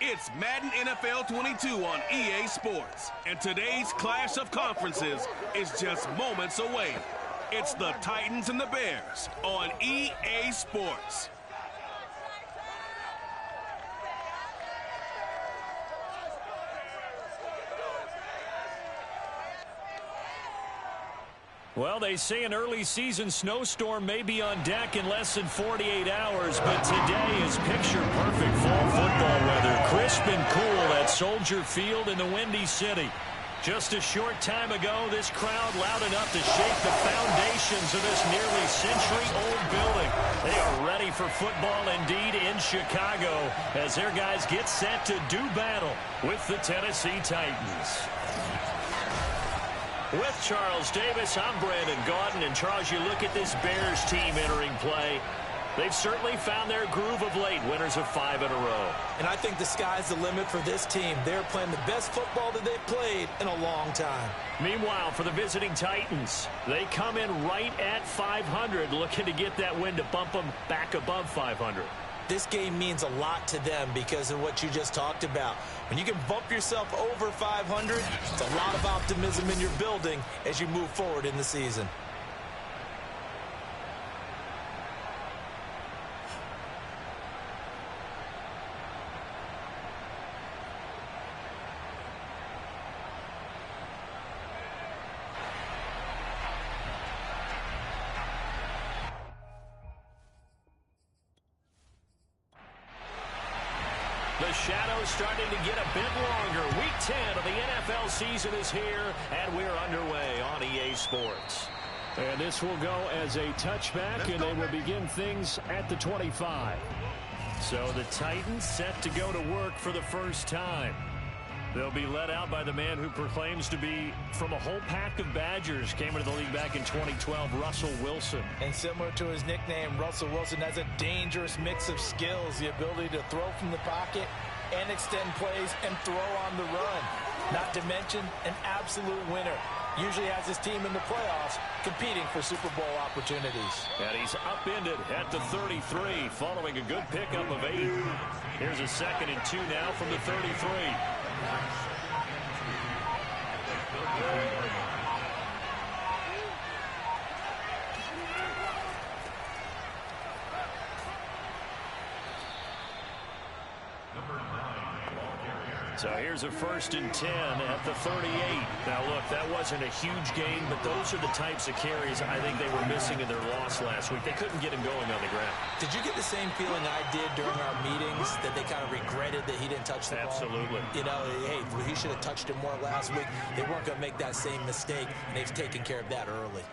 It's Madden NFL 22 on EA Sports, and today's clash of conferences is just moments away. It's the Titans and the Bears on EA Sports. Well, they say an early season snowstorm may be on deck in less than 48 hours, but today is picture-perfect fall football weather. Crisp and cool at Soldier Field in the Windy City. Just a short time ago, this crowd loud enough to shake the foundations of this nearly century-old building. They are ready for football indeed in Chicago as their guys get set to do battle with the Tennessee Titans. With Charles Davis, I'm Brandon Gaudin. And Charles, you look at this Bears team entering play. They've certainly found their groove of late, winners of 5 in a row. And I think the sky's the limit for this team. They're playing the best football that they've played in a long time. Meanwhile, for the visiting Titans, they come in right at 500, looking to get that win to bump them back above 500. This game means a lot to them because of what you just talked about. When you can bump yourself over 500, it's a lot of optimism in your building as you move forward in the season. The shadow's starting to get a bit longer. Week 10 of the NFL season is here, and we're underway on EA Sports. And this will go as a touchback, and they will begin things at the 25. So the Titans set to go to work for the first time. They'll be led out by the man who proclaims to be from a whole pack of Badgers. Came into the league back in 2012, Russell Wilson. And similar to his nickname, Russell Wilson has a dangerous mix of skills, the ability to throw from the pocket and extend plays and throw on the run. Not to mention an absolute winner. Usually has his team in the playoffs competing for Super Bowl opportunities. And he's upended at the 33 following a good pickup of 8. Here's a 2nd and 2 now from the 33. So here's a 1st and 10 at the 38. Now, look, that wasn't a huge gain, but those are the types of carries I think they were missing in their loss last week. They couldn't get him going on the ground. Did you get the same feeling I did during our meetings, that they kind of regretted that he didn't touch the ball? Absolutely. You know, hey, he should have touched it more last week. They weren't going to make that same mistake, and they've taken care of that early.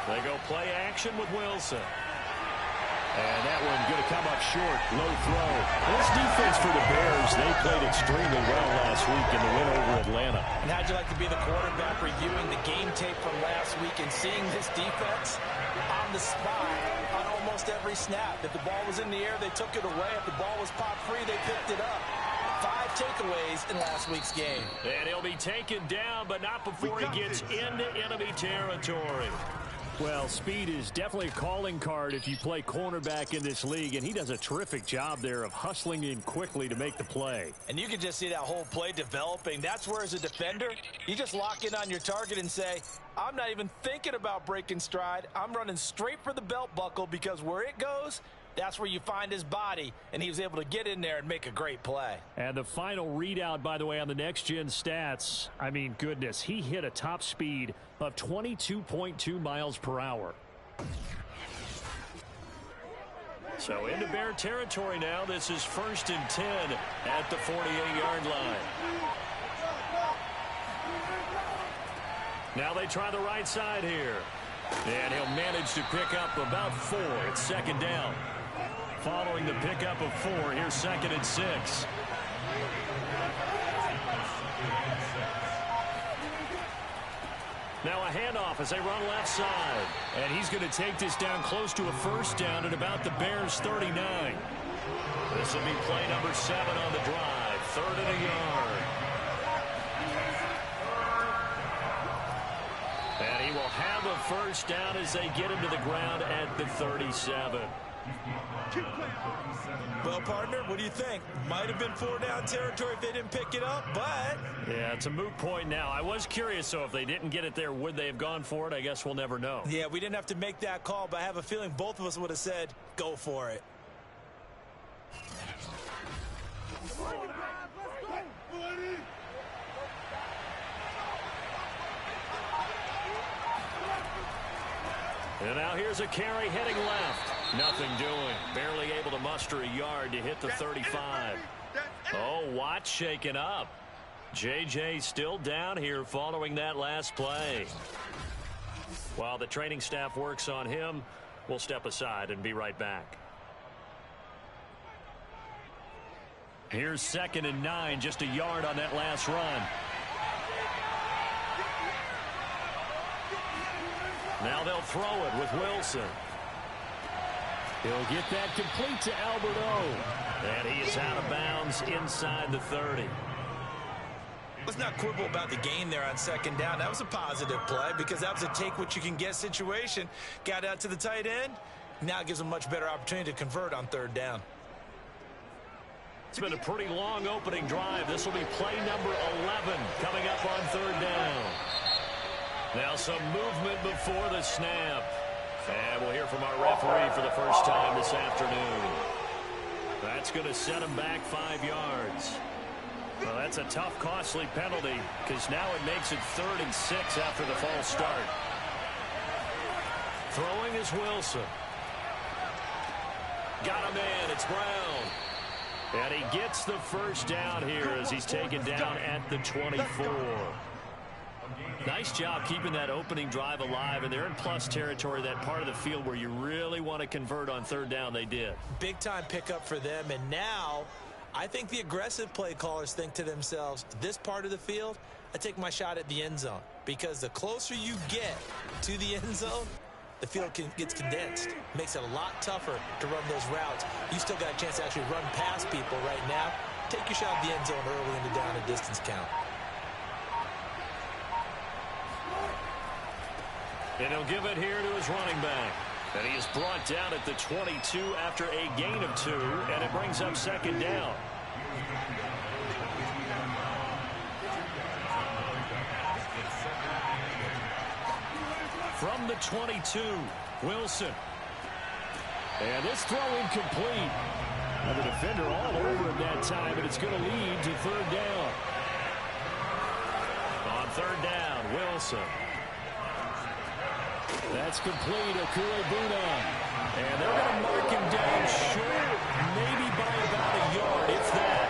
They go play action with Wilson. And that one going to come up short. Low throw. This defense for the Bears, they played extremely well last week in the win over Atlanta. And how'd you like to be the quarterback reviewing the game tape from last week and seeing this defense on the spot on almost every snap? If the ball was in the air, they took it away. If the ball was pop free, they picked it up. 5 takeaways in last week's game. And he'll be taken down, but not before he gets into enemy territory. Well, speed is definitely a calling card if you play cornerback in this league, and he does a terrific job there of hustling in quickly to make the play. And you can just see that whole play developing. That's where, as a defender, you just lock in on your target and say, I'm not even thinking about breaking stride. I'm running straight for the belt buckle, because where it goes, that's where you find his body, and he was able to get in there and make a great play. And the final readout, by the way, on the next-gen stats, I mean, goodness, he hit a top speed of 22.2 miles per hour. So into Bear territory now. This is 1st and 10 at the 48-yard line. Now they try the right side here. And he'll manage to pick up about 4. It's 2nd down. Following the pickup of 4, here's 2nd and 6. Now a handoff as they run left side. And he's going to take this down close to a 1st down at about the Bears' 39. This will be play number 7 on the drive. 3rd and a yard. And he will have a first down as they get him to the ground at the 37. Well, partner, what do you think? Might have been 4-down territory if they didn't pick it up, but... Yeah, it's a moot point now. I was curious, so if they didn't get it there, would they have gone for it? I guess we'll never know. Yeah, we didn't have to make that call, but I have a feeling both of us would have said, go for it. And now here's a carry heading left. Nothing doing. Barely able to muster a yard to hit the 35. Oh, Watt shaken up. J.J. still down here following that last play. While the training staff works on him, we'll step aside and be right back. Here's 2nd and 9, just a yard on that last run. Now they'll throw it with Wilson. He'll get that complete to Albert O. And he is out of bounds inside the 30. Let's not quibble about the gain there on 2nd down. That was a positive play because that was a take-what-you-can-get situation. Got out to the tight end. Now it gives them a much better opportunity to convert on 3rd down. It's been a pretty long opening drive. This will be play number 11 coming up on 3rd down. Now some movement before the snap. And we'll hear from our referee for the first time this afternoon. That's going to set him back 5 yards. Well, that's a tough, costly penalty because now it makes it 3rd and 6 after the false start. Throwing is Wilson. Got him in. It's Brown. And he gets the first down here as he's taken down at the 24. Nice job keeping that opening drive alive, and they're in plus territory, that part of the field where you really want to convert on 3rd down. They did. Big time pickup for them, and now I think the aggressive play callers think to themselves, this part of the field, I take my shot at the end zone, because the closer you get to the end zone, the field gets condensed. Makes it a lot tougher to run those routes. You still got a chance to actually run past people right now. Take your shot at the end zone early in the down and distance count. And he'll give it here to his running back. And he is brought down at the 22 after a gain of 2, and it brings up 2nd down. From the 22, Wilson. And this throw incomplete. And the defender all over him that time, and it's going to lead to 3rd down. On 3rd down, Wilson. That's complete, Okuebuna. And they're going to mark him down short, maybe by about a yard, if that.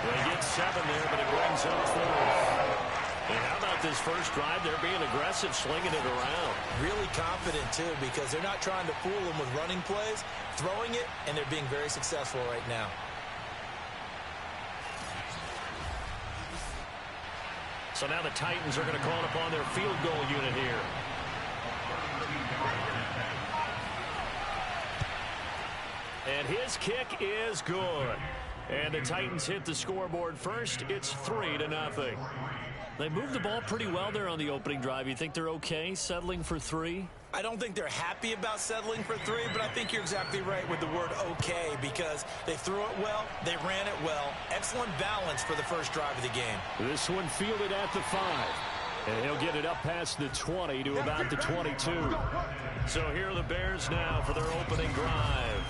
They get 7 there, but it brings up 4th. And how about this first drive? They're being aggressive, slinging it around. Really confident, too, because they're not trying to fool them with running plays, throwing it, and they're being very successful right now. So now the Titans are going to call upon their field goal unit here. And his kick is good. And the Titans hit the scoreboard first. It's 3-0. They moved the ball pretty well there on the opening drive. You think they're okay settling for 3? I don't think they're happy about settling for 3, but I think you're exactly right with the word okay, because they threw it well, they ran it well. Excellent balance for the first drive of the game. This one fielded at the 5. And he'll get it up past the 20 to about the 22. So here are the Bears now for their opening drive.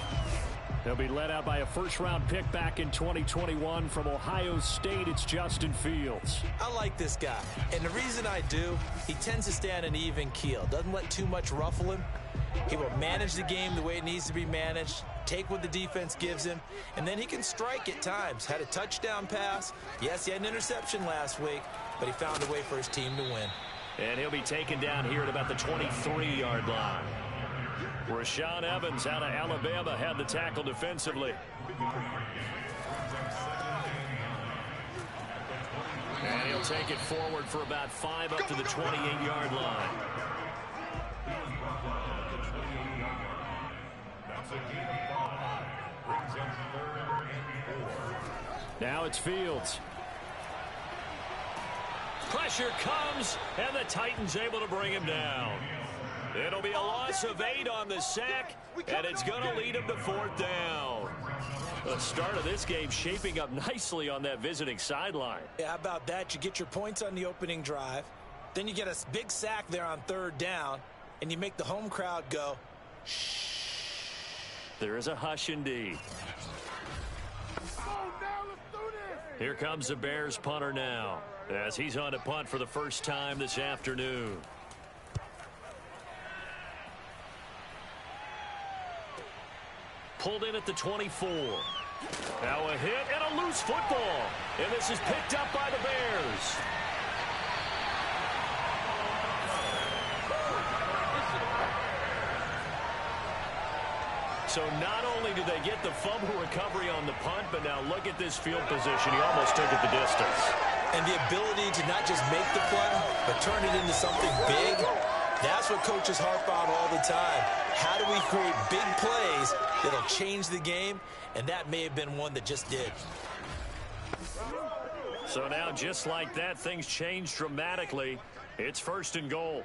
They'll be led out by a first-round pick back in 2021 from Ohio State. It's Justin Fields. I like this guy, and the reason I do, he tends to stay on an even keel. Doesn't let too much ruffle him. He will manage the game the way it needs to be managed, take what the defense gives him, and then he can strike at times. Had a touchdown pass. Yes, he had an interception last week, but he found a way for his team to win. And he'll be taken down here at about the 23-yard line. Rashaan Evans out of Alabama had the tackle defensively. And he'll take it forward for about 5 up to the 28-yard line. Now it's Fields. Pressure comes, and the Titans able to bring him down. It'll be a loss of 8 on the sack, and it's going to lead him to 4th down. The start of this game shaping up nicely on that visiting sideline. Yeah, how about that? You get your points on the opening drive, then you get a big sack there on 3rd down, and you make the home crowd go, shh. There is a hush indeed. Here comes the Bears punter now, as he's on to punt for the first time this afternoon. Pulled in at the 24. Now a hit and a loose football. And this is picked up by the Bears. So not only do they get the fumble recovery on the punt, but now look at this field position. He almost took it the distance. And the ability to not just make the play, but turn it into something big. That's what coaches harp on all the time. How do we create big plays that'll change the game? And that may have been one that just did. So now just like that, things change dramatically. It's 1st and goal.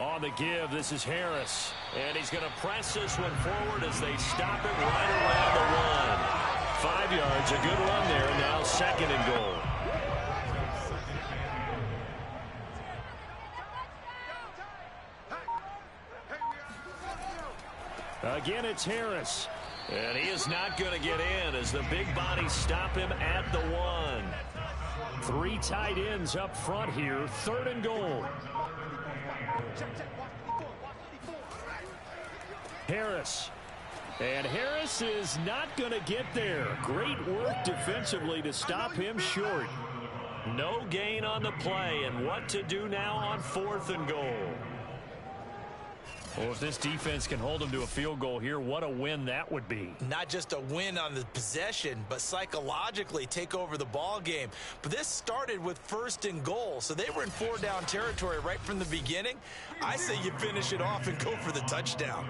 On the give, this is Harris. And he's going to press this one forward as they stop it right around the 1. 5 yards, a good run there. Now 2nd and goal. Again, it's Harris. And he is not going to get in as the big bodies stop him at the 1. 3 tight ends up front here. 3rd and goal. Harris. And Harris is not going to get there. Great work defensively to stop him short. No gain on the play. And what to do now on 4th and goal. Well, if this defense can hold them to a field goal here, what a win that would be. Not just a win on the possession, but psychologically take over the ball game. But this started with 1st and goal, so they were in 4-down territory right from the beginning. I say you finish it off and go for the touchdown.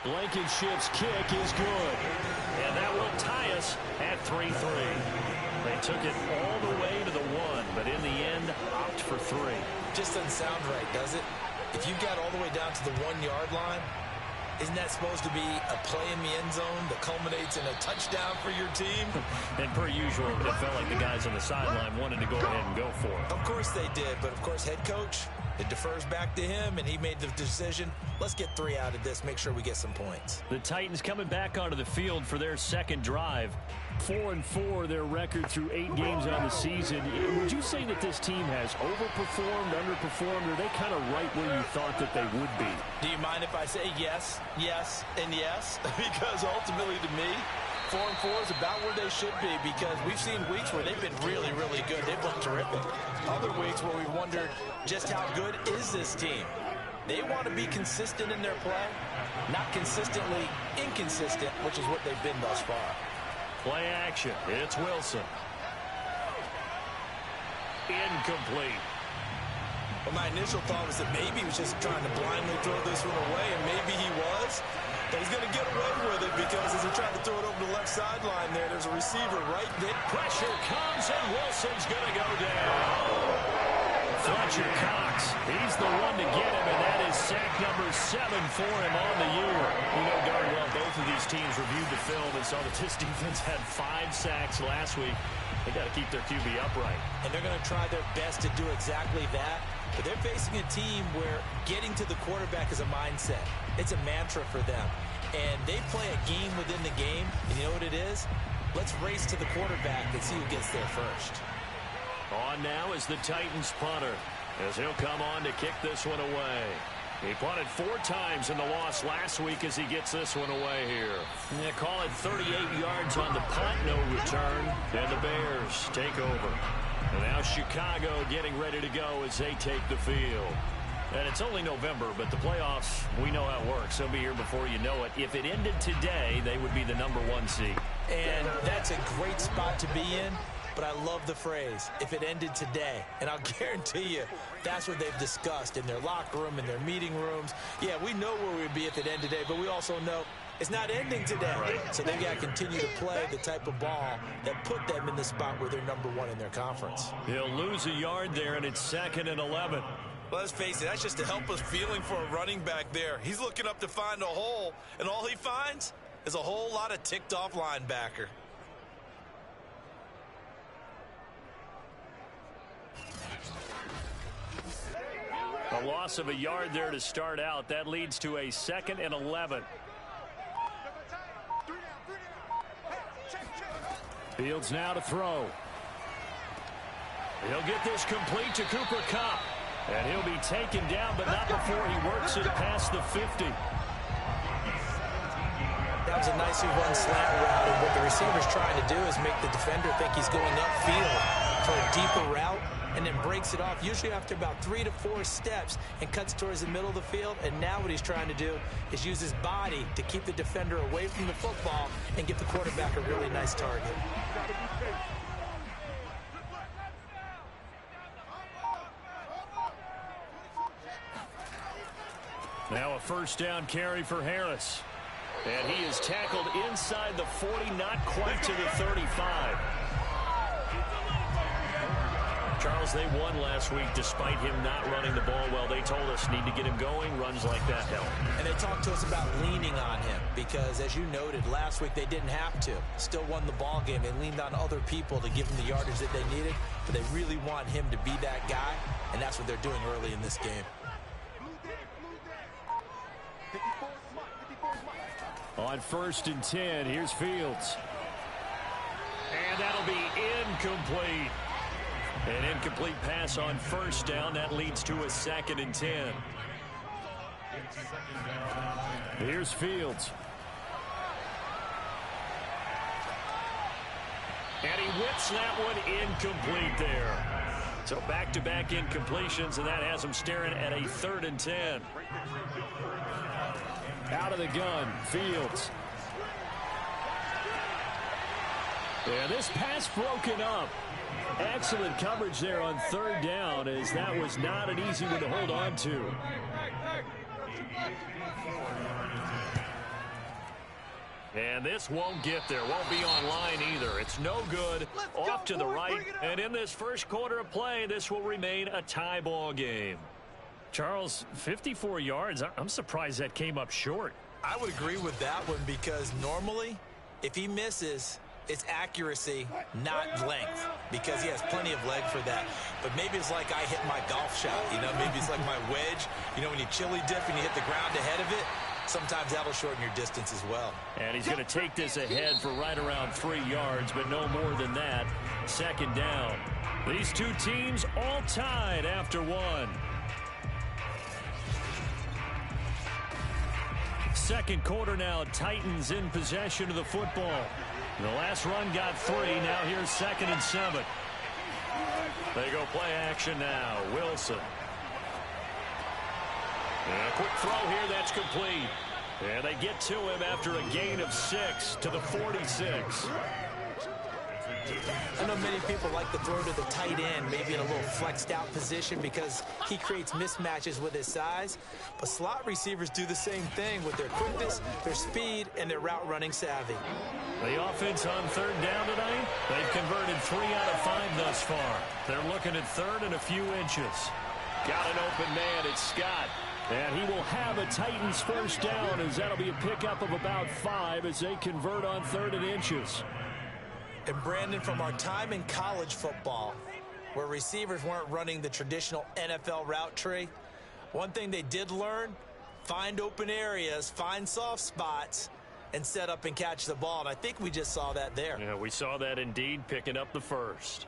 Blankenship's kick is good. And that will tie us at 3-3. They took it all the way to the 1, but in the end, opt for 3. Just doesn't sound right, does it? If you got all the way down to the 1-yard line, isn't that supposed to be a play in the end zone that culminates in a touchdown for your team? And per usual, it felt like the guys on the sideline wanted to go ahead and go for it. Of course they did, but of course head coach, it defers back to him, and he made the decision. Let's get 3 out of this, make sure we get some points. The Titans coming back onto the field for their 2nd drive. 4-4 their record through 8 games on the season. Would you say that this team has overperformed, underperformed, or are they kind of right where you thought that they would be? Do you mind if I say yes, yes, and yes? Because ultimately to me, 4-4 is about where they should be, because we've seen weeks where they've been really, really good. They've looked terrific. Other weeks where we've wondered just how good is this team. They want to be consistent in their play, not consistently inconsistent, which is what they've been thus far. Play action. It's Wilson. Incomplete. Well, my initial thought was that maybe he was just trying to blindly throw this one away, and maybe he was. But he's going to get away with it because as he tried to throw it over the left sideline there's a receiver right there. Pressure comes, and Wilson's going to go down. Fletcher Cox, he's the one to get him, and that is sack number 7 for him on the year. We know darn well both of these teams reviewed the film and saw that this defense had 5 sacks last week. They got to keep their QB upright. And they're going to try their best to do exactly that. But they're facing a team where getting to the quarterback is a mindset. It's a mantra for them. And they play a game within the game. And you know what it is? Let's race to the quarterback and see who gets there first. On now is the Titans punter, as he'll come on to kick this one away. He punted 4 times in the loss last week as he gets this one away here. Yeah, call it 38 yards on the punt, no return. And the Bears take over. And now Chicago getting ready to go as they take the field. And it's only November, but the playoffs, we know how it works. They'll be here before you know it. If it ended today, they would be the #1 seed. And that's a great spot to be in. but I love the phrase, if it ended today. And I'll guarantee you, that's what they've discussed in their locker room, in their meeting rooms. Yeah, we know where we'd be if it ended today, but we also know it's not ending today. Right. So they've got to continue to play the type of ball that put them in the spot where they're #1 in their conference. He'll lose a yard there, and it's 2nd and 11. Well, let's face it, that's just a helpless feeling for a running back there. He's looking up to find a hole, and all he finds is a whole lot of ticked-off linebacker. A loss of a yard there to start out. That leads to a 2nd and 11. Fields now to throw. He'll get this complete to Cooper Kupp. And he'll be taken down, but not before he works it past the 50. That was a nicely run slant route, and what the receiver's trying to do is make the defender think he's going upfield for a deeper route, and then breaks it off, usually after about 3 to 4 steps, and cuts towards the middle of the field. And now what he's trying to do is use his body to keep the defender away from the football and give the quarterback a really nice target. Now a 1st down carry for Harris. And he is tackled inside the 40, not quite to the 35. Charles, they won last week despite him not running the ball well. They told us need to get him going. Runs like that help. And they talked to us about leaning on him because, as you noted, last week they didn't have to. Still won the ball game. They leaned on other people to give them the yardage that they needed, but they really want him to be that guy, and that's what they're doing early in this game. On 1st and 10, here's Fields. And that'll be incomplete. An incomplete pass on 1st down. That leads to a 2nd and 10. Here's Fields. And he whips that one incomplete there. So back-to-back incompletions, and that has him staring at a 3rd and 10. Out of the gun, Fields. Yeah, this pass broken up. Excellent coverage there on 3rd down, as that was not an easy one to hold on to. And this won't get there. Won't be online either. It's no good. Off to the right. And in this first quarter of play, this will remain a tie ball game. Charles, 54 yards. I'm surprised that came up short. I would agree with that one because normally, if he misses, it's accuracy, not length, because he has plenty of leg for that. But maybe it's like I hit my golf shot, you know, maybe it's like my wedge. You know, when you chili dip and you hit the ground ahead of it, sometimes that'll shorten your distance as well. And he's going to take this ahead for right around 3 yards, but no more than that. 2nd down. These two teams all tied after one. Second quarter now, Titans in possession of the football. The last run got 3. Now here's 2nd and 7. They go play action now. Wilson. And a quick throw here, that's complete. And they get to him after a gain of 6 to the 46. I know many people like to throw to the tight end, maybe in a little flexed out position because he creates mismatches with his size. But slot receivers do the same thing with their quickness, their speed, and their route running savvy. The offense on 3rd down tonight, they've converted 3 out of 5 thus far. They're looking at 3rd and a few inches. Got an open man, it's Scott. And he will have a Titans 1st down, as that'll be a pickup of about 5 as they convert on 3rd and inches. And Brandon, from our time in college football, where receivers weren't running the traditional NFL route tree, one thing they did learn, find open areas, find soft spots, and set up and catch the ball. And I think we just saw that there. Yeah, we saw that indeed, picking up the first.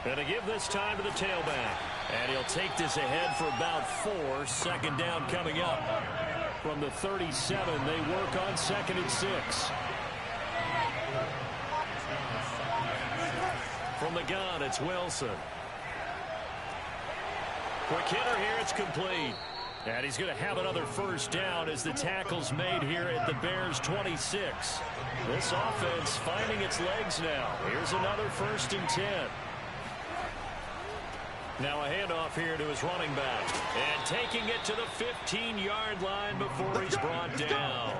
And to give this time to the tailback. And he'll take this ahead for about 4. 2nd down coming up. From the 37, they work on 2nd and 6. From the gun, it's Wilson. Quick hitter here, it's complete. And he's going to have another first down as the tackle's made here at the Bears' 26. This offense finding its legs now. Here's another 1st and 10. Now a handoff here to his running back. And taking it to the 15-yard line before he's brought down.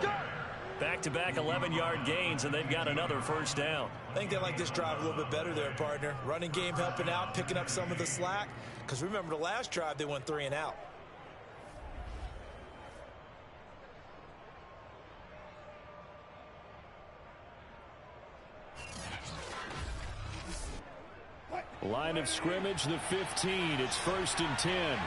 Back-to-back 11-yard gains, and they've got another first down. I think they like this drive a little bit better there, partner. Running game helping out, picking up some of the slack. Because remember, the last drive, they went 3 and out. Line of scrimmage, the 15. It's 1st and 10.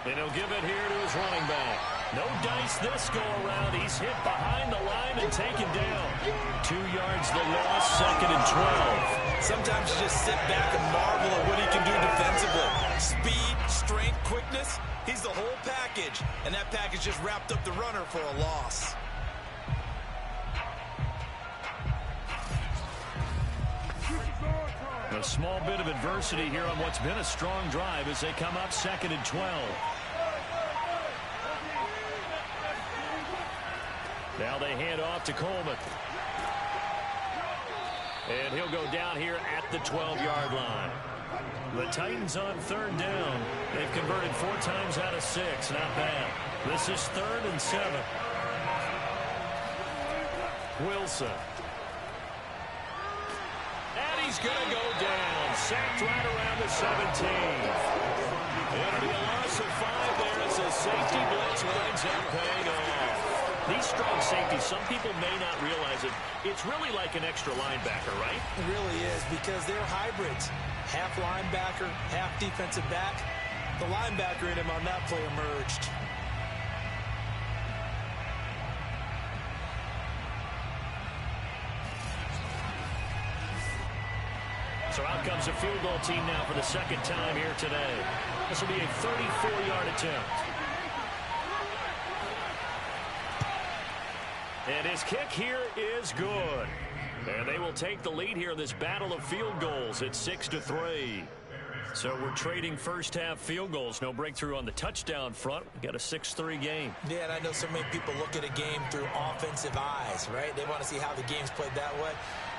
And he'll give it here to his running back. No dice this go around. He's hit behind the line and taken down. 2 yards the loss, 2nd and 12. Sometimes you just sit back and marvel at what he can do defensively. Speed, strength, quickness. He's the whole package. And that package just wrapped up the runner for a loss. A small bit of adversity here on what's been a strong drive as they come up 2nd and 12. Now they hand off to Coleman. And he'll go down here at the 12-yard line. The Titans on 3rd down. They've converted 4 times out of 6. Not bad. This is 3rd and 7. Wilson. He's going to go down. Sacked right around the 17. It'll be a loss of 5 there as the safety blitz winds up paying off. These strong safeties, some people may not realize it. It's really like an extra linebacker, right? It really is, because they're hybrids. Half linebacker, half defensive back. The linebacker in him on that play emerged. So out comes the field goal team now for the 2nd time here today. This will be a 34-yard attempt. And his kick here is good. And they will take the lead here in this battle of field goals at 6-3. So we're trading first-half field goals. No breakthrough on the touchdown front. We got a 6-3 game. Yeah, and I know so many people look at a game through offensive eyes, right? They want to see how the game's played that way.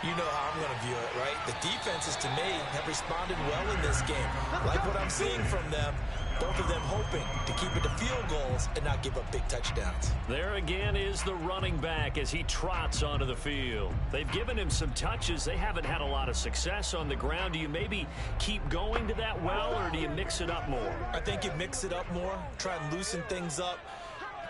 You know how I'm going to view it, right? The defenses, to me, have responded well in this game. Like what I'm seeing from them, both of them hoping to keep it to field goals and not give up big touchdowns. There again is the running back as he trots onto the field. They've given him some touches. They haven't had a lot of success on the ground. Do you maybe keep going to that well, or do you mix it up more? I think you mix it up more, try and loosen things up.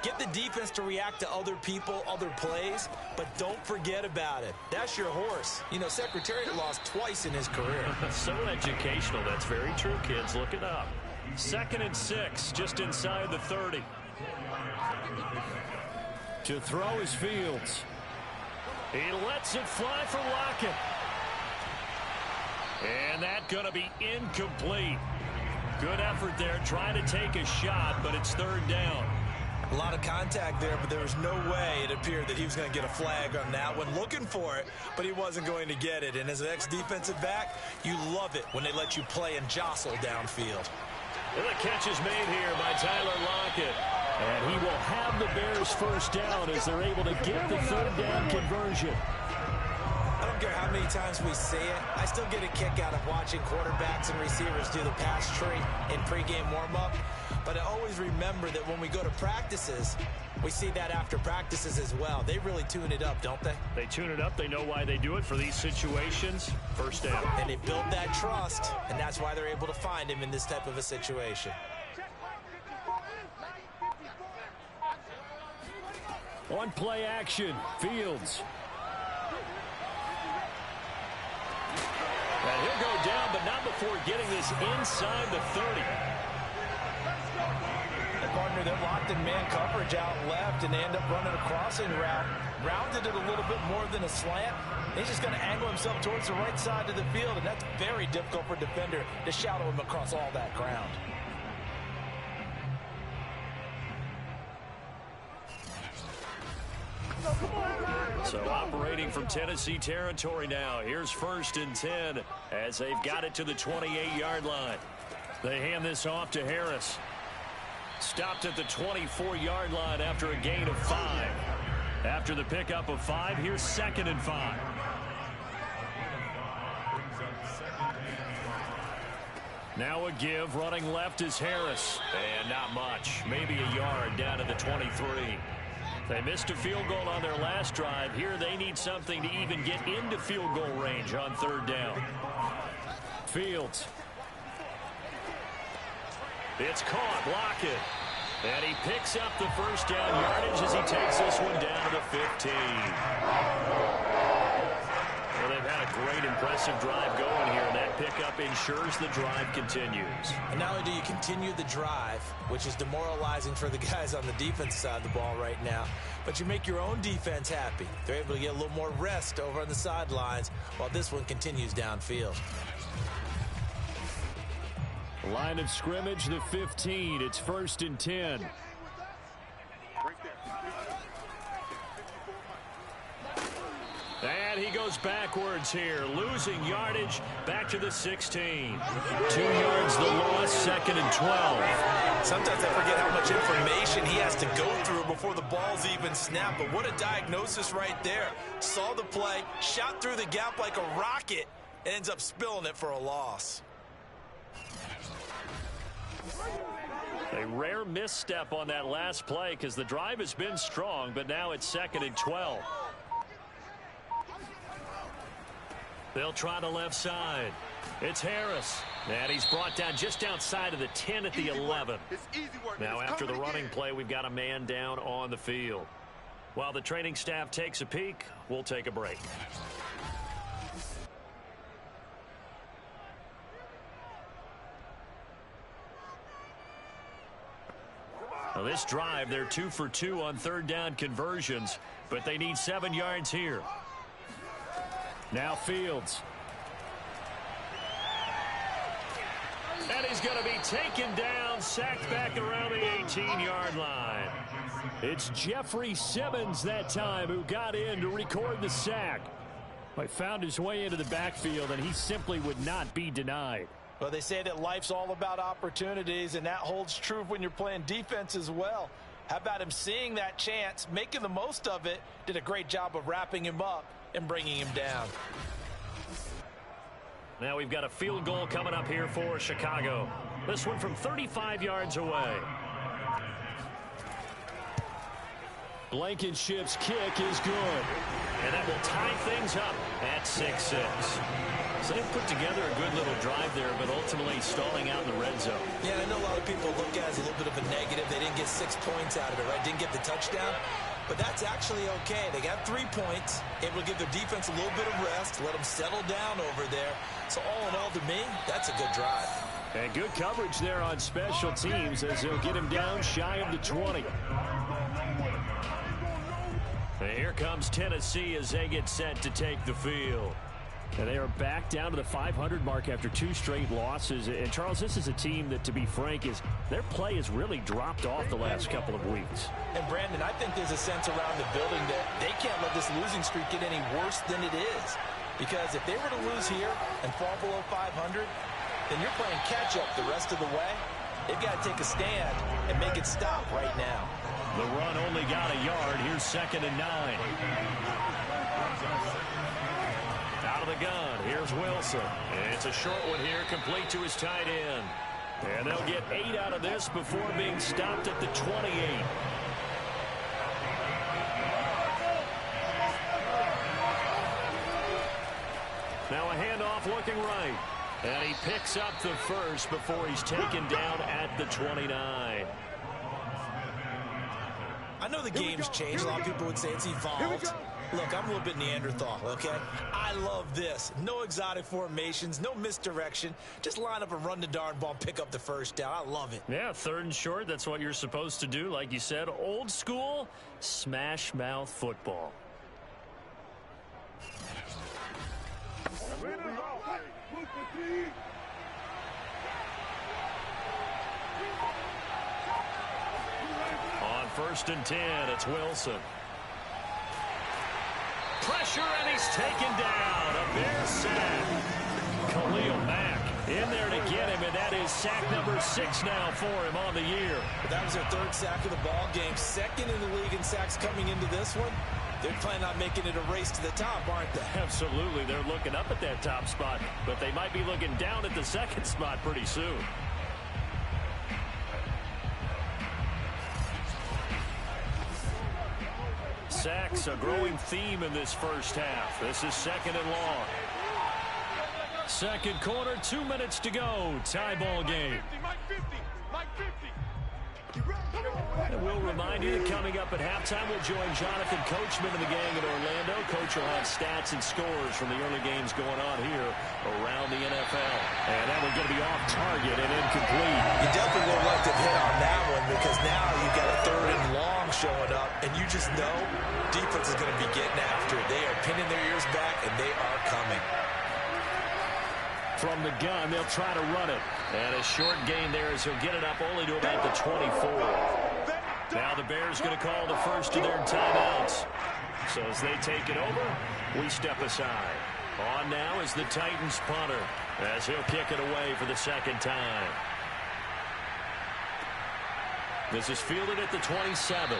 Get the defense to react to other people, other plays, but don't forget about it. That's your horse. You know, Secretariat lost twice in his career. So educational. That's very true, kids. Look it up. 2nd and 6, just inside the 30. To throw is Fields. He lets it fly for Lockett. And that's going to be incomplete. Good effort there, trying to take a shot, but it's 3rd down. A lot of contact there, but there was no way it appeared that he was going to get a flag on that one. Looking for it, but he wasn't going to get it. And as an ex-defensive back, you love it when they let you play and jostle downfield. And the catch is made here by Tyler Lockett. And he will have the Bears first down as they're able to get the 3rd down conversion. I don't care how many times we say it. I still get a kick out of watching quarterbacks and receivers do the pass tree in pregame warm-up. But I always remember that when we go to practices, we see that after practices as well. They really tune it up, don't they? They tune it up. They know why they do it for these situations. First down. And they build that trust, and that's why they're able to find him in this type of a situation. On play action, Fields. And he'll go down, but not before getting this inside the 30. And partner, they're locked in man coverage out left, and they end up running a crossing route. Rounded it a little bit more than a slant. He's just going to angle himself towards the right side of the field, and that's very difficult for a defender to shadow him across all that ground. operating from Tennessee territory now. Here's 1st and 10 as they've got it to the 28-yard line. They hand this off to Harris. Stopped at the 24-yard line after a gain of 5. After the pickup of 5, here's 2nd and 5. Now a give. Running left is Harris. And not much. Maybe a yard down to the 23. They missed a field goal on their last drive. Here they need something to even get into field goal range on 3rd down. Fields. It's caught. Lockett. And he picks up the 1st down yardage as he takes this one down to the 15. Well, they've had a great, impressive drive going here, and that pickup ensures the drive continues. And not only do you continue the drive, which is demoralizing for the guys on the defense side of the ball right now, but you make your own defense happy. They're able to get a little more rest over on the sidelines while this one continues downfield. Line of scrimmage, the 15. It's 1st and 10. And he goes backwards here, losing yardage back to the 16. 2 yards the loss, 2nd and 12. Sometimes I forget how much information he has to go through before the ball's even snapped. But what a diagnosis right there. Saw the play, shot through the gap like a rocket, and ends up spilling it for a loss. A rare misstep on that last play because the drive has been strong, but now it's 2nd and 12. They'll try the left side. It's Harris. And he's brought down just outside of the 10 at the 11. Now after the running play, we've got a man down on the field. While the training staff takes a peek, we'll take a break. Now this drive, they're 2 for 2 on 3rd down conversions, but they need 7 yards here. Now Fields. And he's going to be taken down, sacked back around the 18-yard line. It's Jeffrey Simmons that time who got in to record the sack. He found his way into the backfield, and he simply would not be denied. Well, they say that life's all about opportunities, and that holds true when you're playing defense as well. How about him seeing that chance, making the most of it, did a great job of wrapping him up and bringing him down. Now we've got a field goal coming up here for Chicago. This one from 35 yards away. Blankenship's kick is good. And that will tie things up at 6-6. So they've put together a good little drive there, but ultimately stalling out in the red zone. Yeah, I know a lot of people look at it as a little bit of a negative. They didn't get 6 points out of it, right? Didn't get the touchdown. But that's actually okay. They got 3 points, able to give their defense a little bit of rest, let them settle down over there. So all in all, to me, that's a good drive. And good coverage there on special teams as they'll get him down shy of the 20. And here comes Tennessee as they get set to take the field. And they are back down to the 500 mark after 2 straight losses. And, Charles, this is a team that, to be frank, their play has really dropped off the last couple of weeks. And, Brandon, I think there's a sense around the building that they can't let this losing streak get any worse than it is. Because if they were to lose here and fall below 500, then you're playing catch-up the rest of the way. They've got to take a stand and make it stop right now. The run only got a yard. Here's 2nd and 9. Out of the gun, here's Wilson. And it's a short one here, complete to his tight end. And they'll get 8 out of this before being stopped at the 28. Now a handoff looking right. And he picks up the first before he's taken down at the 29. I know the game's changed. A lot of people would say it's evolved. Look, I'm a little bit Neanderthal, okay? I love this. No exotic formations, no misdirection. Just line up and run the darn ball and pick up the first down. I love it. Yeah, 3rd and short. That's what you're supposed to do. Like you said, old school smash mouth football. On 1st and 10, it's Wilson. Pressure pressure, and he's taken down. A Bear sack. Khalil Mack in there to get him, and that is sack number 6 now for him on the year. That was their 3rd sack of the ball game. 2nd in the league in sacks coming into this one. They're planning on making it a race to the top, aren't they? Absolutely. They're looking up at that top spot, but they might be looking down at the 2nd spot pretty soon. Sacks, a growing theme in this first half. This is 2nd and long. 2nd quarter, 2 minutes to go. Tie ball game. And we'll remind you that coming up at halftime, we'll join Jonathan Coachman and the gang in Orlando. Coach will have stats and scores from the early games going on here around the NFL. And that one's going to be off target and incomplete. You definitely would like to hit on that one because now you've got a 3rd and long showing up, and you just know defense is going to be getting after it. They are pinning their ears back, and they are coming. From the gun, they'll try to run it. And a short gain there as he'll get it up only to about the 24. Now the Bears going to call the first of their timeouts. So as they take it over, we step aside. On now is the Titans punter as he'll kick it away for the 2nd time. This is fielded at the 27.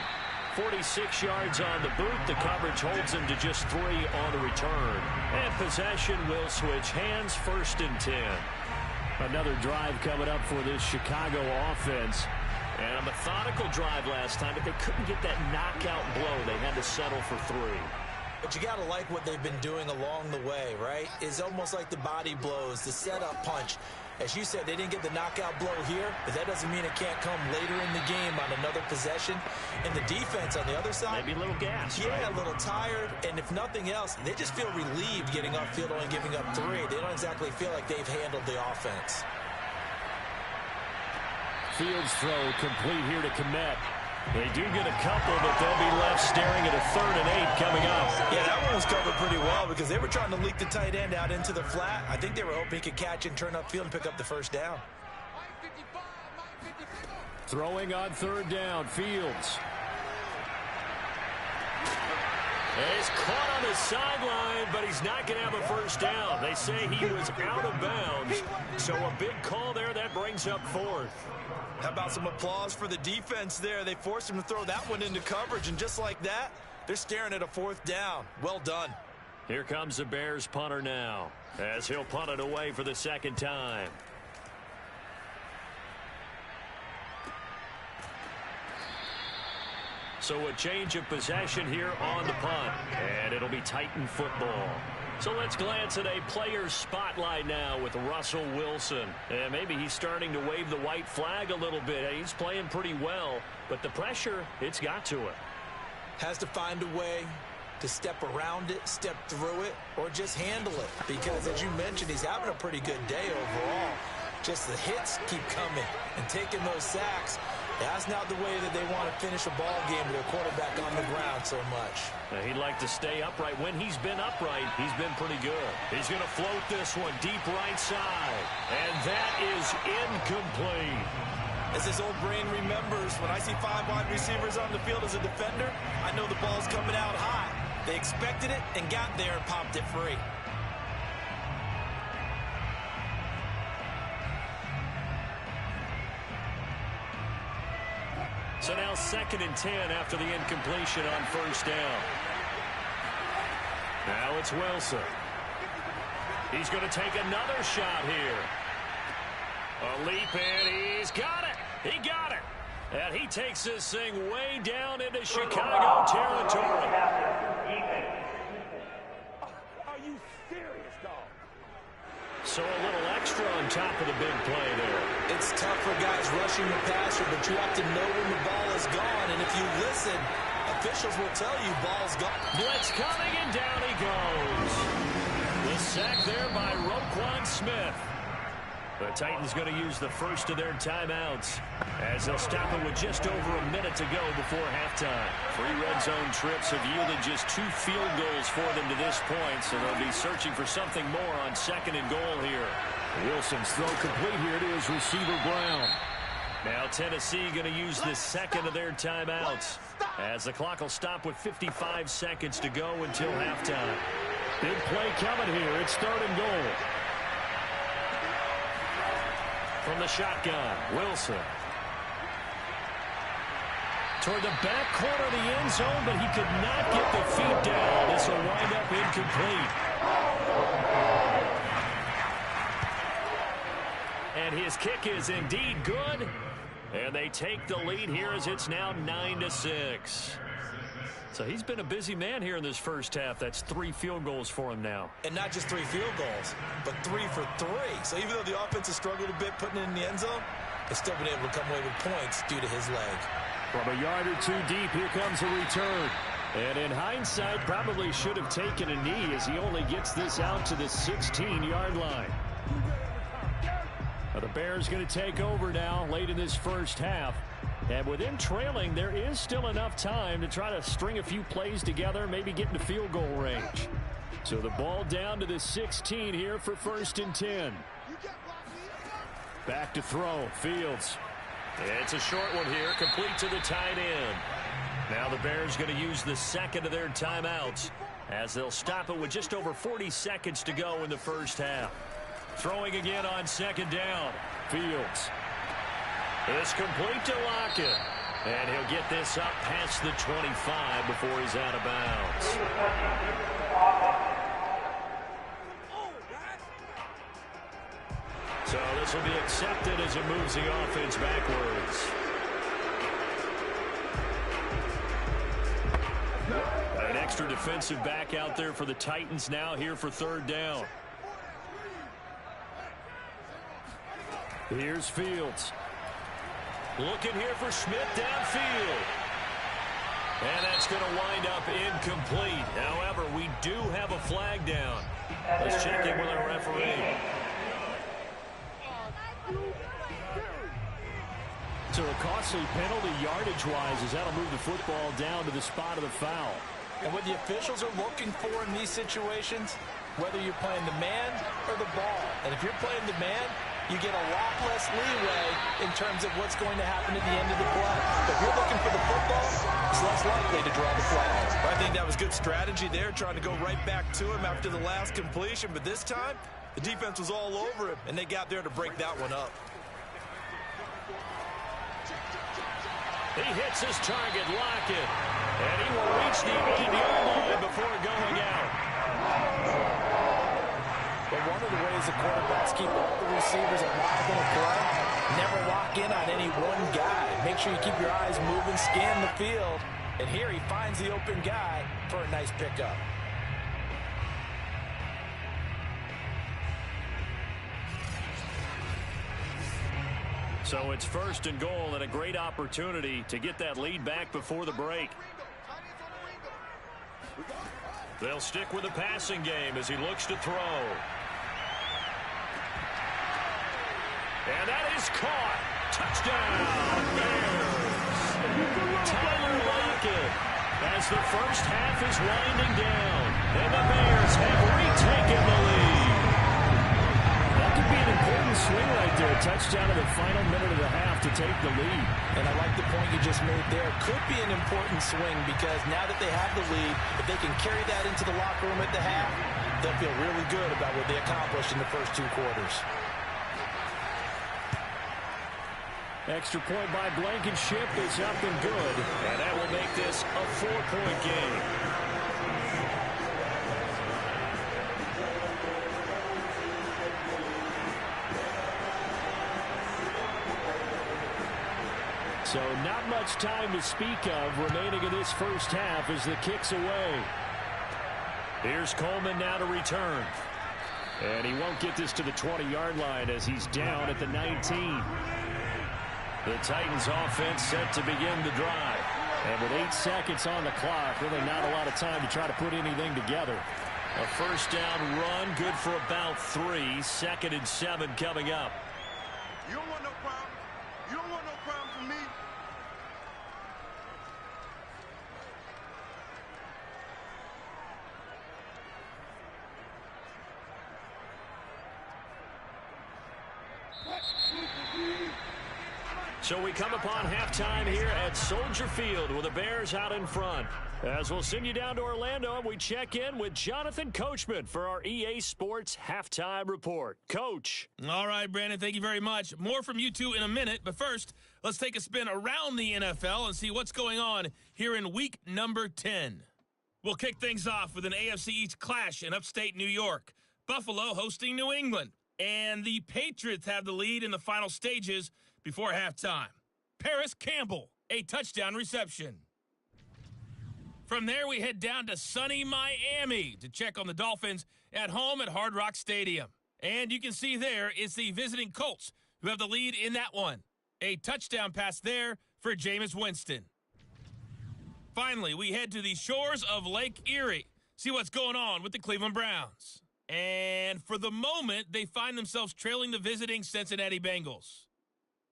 46 yards on the boot. The coverage holds him to just 3 on the return. And possession will switch hands, 1st and 10. Another drive coming up for this Chicago offense. And a methodical drive last time, but they couldn't get that knockout blow. They had to settle for 3. But you got to like what they've been doing along the way, right? It's almost like the body blows, the setup punch. As you said, they didn't get the knockout blow here, but that doesn't mean it can't come later in the game on another possession. And the defense on the other side, maybe a little gas. Yeah, right? A little tired. And if nothing else, they just feel relieved getting off field only giving up 3. They don't exactly feel like they've handled the offense. Fields throw complete here to Kmet. They do get a couple, but they'll be left staring at a 3rd and 8 coming up. Yeah, that one was covered pretty well because they were trying to leak the tight end out into the flat. I think they were hoping he could catch and turn upfield and pick up the 1st down. Throwing on 3rd down, Fields. He's caught on the sideline, but he's not going to have a 1st down. They say he was out of bounds, so a big call there. That brings up 4th. How about some applause for the defense there? They forced him to throw that one into coverage, and just like that, they're staring at a 4th down. Well done. Here comes the Bears punter now, as he'll punt it away for the 2nd time. So a change of possession here on the punt, and it'll be Titan football. So let's glance at a player's spotlight now with Russell Wilson. And maybe he's starting to wave the white flag a little bit. He's playing pretty well, but the pressure, it's got to it. Has to find a way to step around it, step through it, or just handle it. Because as you mentioned, he's having a pretty good day overall. Just the hits keep coming and taking those sacks. That's not the way that they want to finish a ball game with their quarterback on the ground so much. He'd like to stay upright. When he's been upright, he's been pretty good. He's going to float this one deep right side. And that is incomplete. As his old brain remembers, when I see 5 wide receivers on the field as a defender, I know the ball's coming out high. They expected it and got there and popped it free. So now 2nd and 10 after the incompletion on 1st down. Now it's Wilson. He's going to take another shot here. A leap, and he's got it. He got it. And he takes this thing way down into Chicago territory. Are you serious, dog? So a little extra on top of the big play there. It's tough for guys rushing the passer, but you have to know when the ball is gone. And if you listen, officials will tell you ball's gone. Blitz coming, and down he goes. The sack there by Roquan Smith. The Titans going to use the first of their timeouts as they'll stop it with just over a minute to go before halftime. 3 red zone trips have yielded just 2 field goals for them to this point, so they'll be searching for something more on 2nd and goal here. Wilson's throw complete here to his receiver Brown. Now Tennessee going to use the 2nd of their timeouts. as the clock will stop with 55 seconds to go until halftime. Big play coming here. It's 3rd and goal. From the shotgun, Wilson. Toward the back corner of the end zone, but he could not get the feet down. This will wind up incomplete. And his kick is indeed good. And they take the lead here as it's now 9-6. So he's been a busy man here in this first half. That's 3 field goals for him now. And not just 3 field goals, but 3 for 3. So even though the offense has struggled a bit putting it in the end zone, it's still been able to come away with points due to his leg. From a yard or 2 deep, here comes a return. And in hindsight, probably should have taken a knee as he only gets this out to the 16-yard line. Now the Bears going to take over now late in this first half. And with them trailing, there is still enough time to try to string a few plays together, maybe get into field goal range. So the ball down to the 16 here for 1st and 10. Back to throw, Fields. It's a short one here, complete to the tight end. Now the Bears going to use the second of their timeouts as they'll stop it with just over 40 seconds to go in the first half. Throwing again on 2nd down, Fields. It's complete to Lockett. And he'll get this up past the 25 before he's out of bounds. So this will be accepted as it moves the offense backwards. An extra defensive back out there for the Titans now here for 3rd down. Here's Fields. Looking here for Smith downfield. And that's going to wind up incomplete. However, we do have a flag down. Let's check in with our referee. So a costly penalty yardage-wise as that'll move the football down to the spot of the foul. And what the officials are looking for in these situations, whether you're playing the man or the ball. And if you're playing the man, you get a lot less leeway in terms of what's going to happen at the end of the play. But if you're looking for the football, it's less likely to draw the flag. I think that was good strategy there, trying to go right back to him after the last completion. But this time, the defense was all over him, and they got there to break that one up. He hits his target, Lockett, and he will reach the 8-yard line before going out. But one of the ways the quarterbacks keep all the receivers alive in a play, never lock in on any one guy. Make sure you keep your eyes moving, scan the field. And here he finds the open guy for a nice pickup. So it's 1st and goal and a great opportunity to get that lead back before the break. They'll stick with the passing game as he looks to throw. And that is caught. Touchdown, Bears. Tyler Lockett as the first half is winding down. And the Bears have retaken the lead. That could be an important swing right there. Touchdown in the final minute of the half to take the lead. And I like the point you just made there. Could be an important swing because now that they have the lead, if they can carry that into the locker room at the half, they'll feel really good about what they accomplished in the first 2 quarters. Extra point by Blankenship is up and good. And that will make this a 4-point game. So not much time to speak of remaining in this first half as the kick's away. Here's Coleman now to return. And he won't get this to the 20-yard line as he's down at the 19. The Titans offense set to begin the drive. And with 8 seconds on the clock, really not a lot of time to try to put anything together. A first down run, good for about 3. 2nd and 7 coming up. You don't want no problem. You don't want no problem from me. So we come upon halftime here at Soldier Field with the Bears out in front. As we'll send you down to Orlando, and we check in with Jonathan Coachman for our EA Sports Halftime Report. Coach. All right, Brandon, thank you very much. More from you two in a minute, but first, let's take a spin around the NFL and see what's going on here in week number 10. We'll kick things off with an AFC East clash in upstate New York. Buffalo hosting New England, and the Patriots have the lead in the final stages before halftime. Paris Campbell, a touchdown reception. From there, we head down to sunny Miami to check on the Dolphins at home at Hard Rock Stadium. And you can see there it's the visiting Colts who have the lead in that one. A touchdown pass there for Jameis Winston. Finally, we head to the shores of Lake Erie, see what's going on with the Cleveland Browns. And for the moment, they find themselves trailing the visiting Cincinnati Bengals.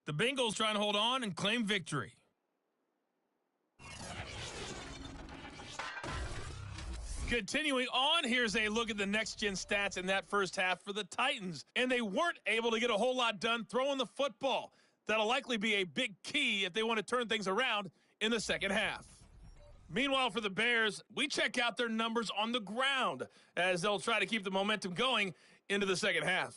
The Bengals trying to hold on and claim victory. Continuing on, here's a look at the next-gen stats in that first half for the Titans. And they weren't able to get a whole lot done throwing the football. That'll likely be a big key if they want to turn things around in the second half. Meanwhile, for the Bears, we check out their numbers on the ground as they'll try to keep the momentum going into the second half.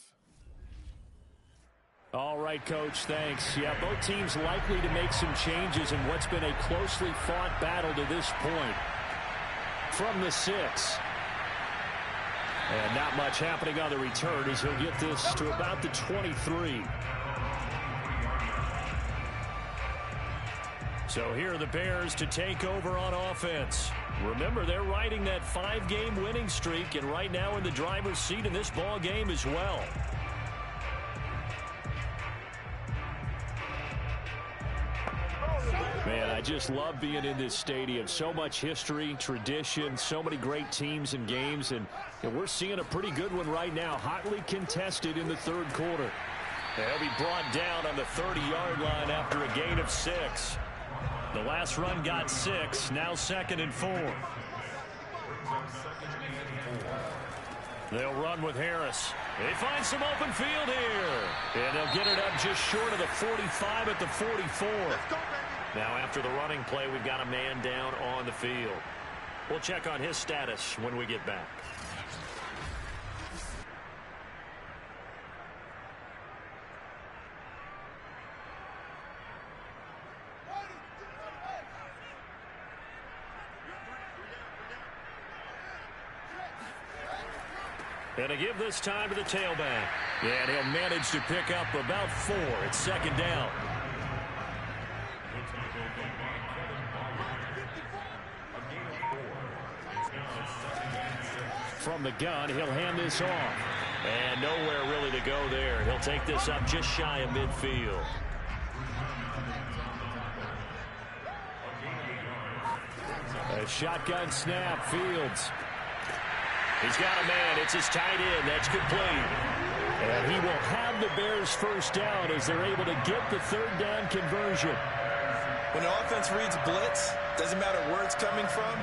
All right, Coach, thanks. Yeah, both teams likely to make some changes in what's been a closely fought battle to this point. From the 6. And not much happening on the return as he'll get this to about the 23. So here are the Bears to take over on offense. Remember, they're riding that 5-game winning streak, and right now in the driver's seat in this ball game as well. Man, I just love being in this stadium. So much history, tradition, so many great teams and games, and we're seeing a pretty good one right now, hotly contested in the third quarter. They'll be brought down on the 30-yard line after a gain of 6. The last run got 6, now 2nd and 4. They'll run with Harris. They find some open field here. And they'll get it up just short of the 45 at the 44. Now after the running play, we've got a man down on the field. We'll check on his status when we get back. And to give this time to the tailback. Yeah, and he'll manage to pick up about 4. It's 2nd down. From the gun, he'll hand this off. And nowhere really to go there. He'll take this up just shy of midfield. A shotgun snap, Fields. He's got a man. It's his tight end. That's complete. And he will have the Bears first down as they're able to get the third down conversion. When the offense reads blitz, doesn't matter where it's coming from,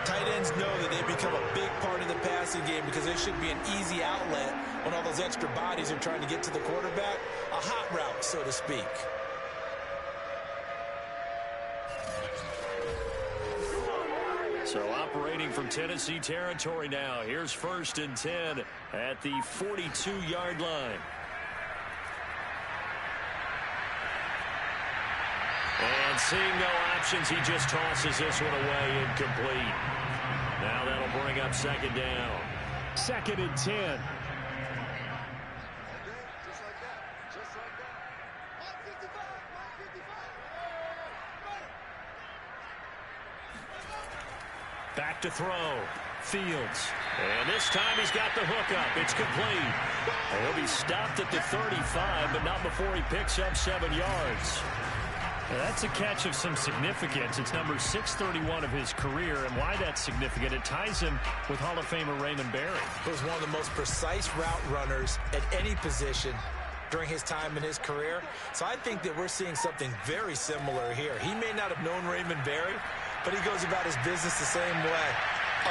tight ends know that they become a big part of the passing game because it should be an easy outlet when all those extra bodies are trying to get to the quarterback. A hot route, so to speak. So operating from Tennessee territory now. Here's 1st and 10 at the 42-yard line. And seeing no options, he just tosses this one away, incomplete. Now that'll bring up 2nd down. 2nd and 10. Back to throw. Fields. And this time he's got the hook up. It's complete. He'll be stopped at the 35, but not before he picks up 7 yards. That's a catch of some significance. It's number 631 of his career, and why that's significant, it ties him with Hall of Famer Raymond Berry. He was one of the most precise route runners at any position during his time in his career. So I think that we're seeing something very similar here. He may not have known Raymond Berry, but he goes about his business the same way.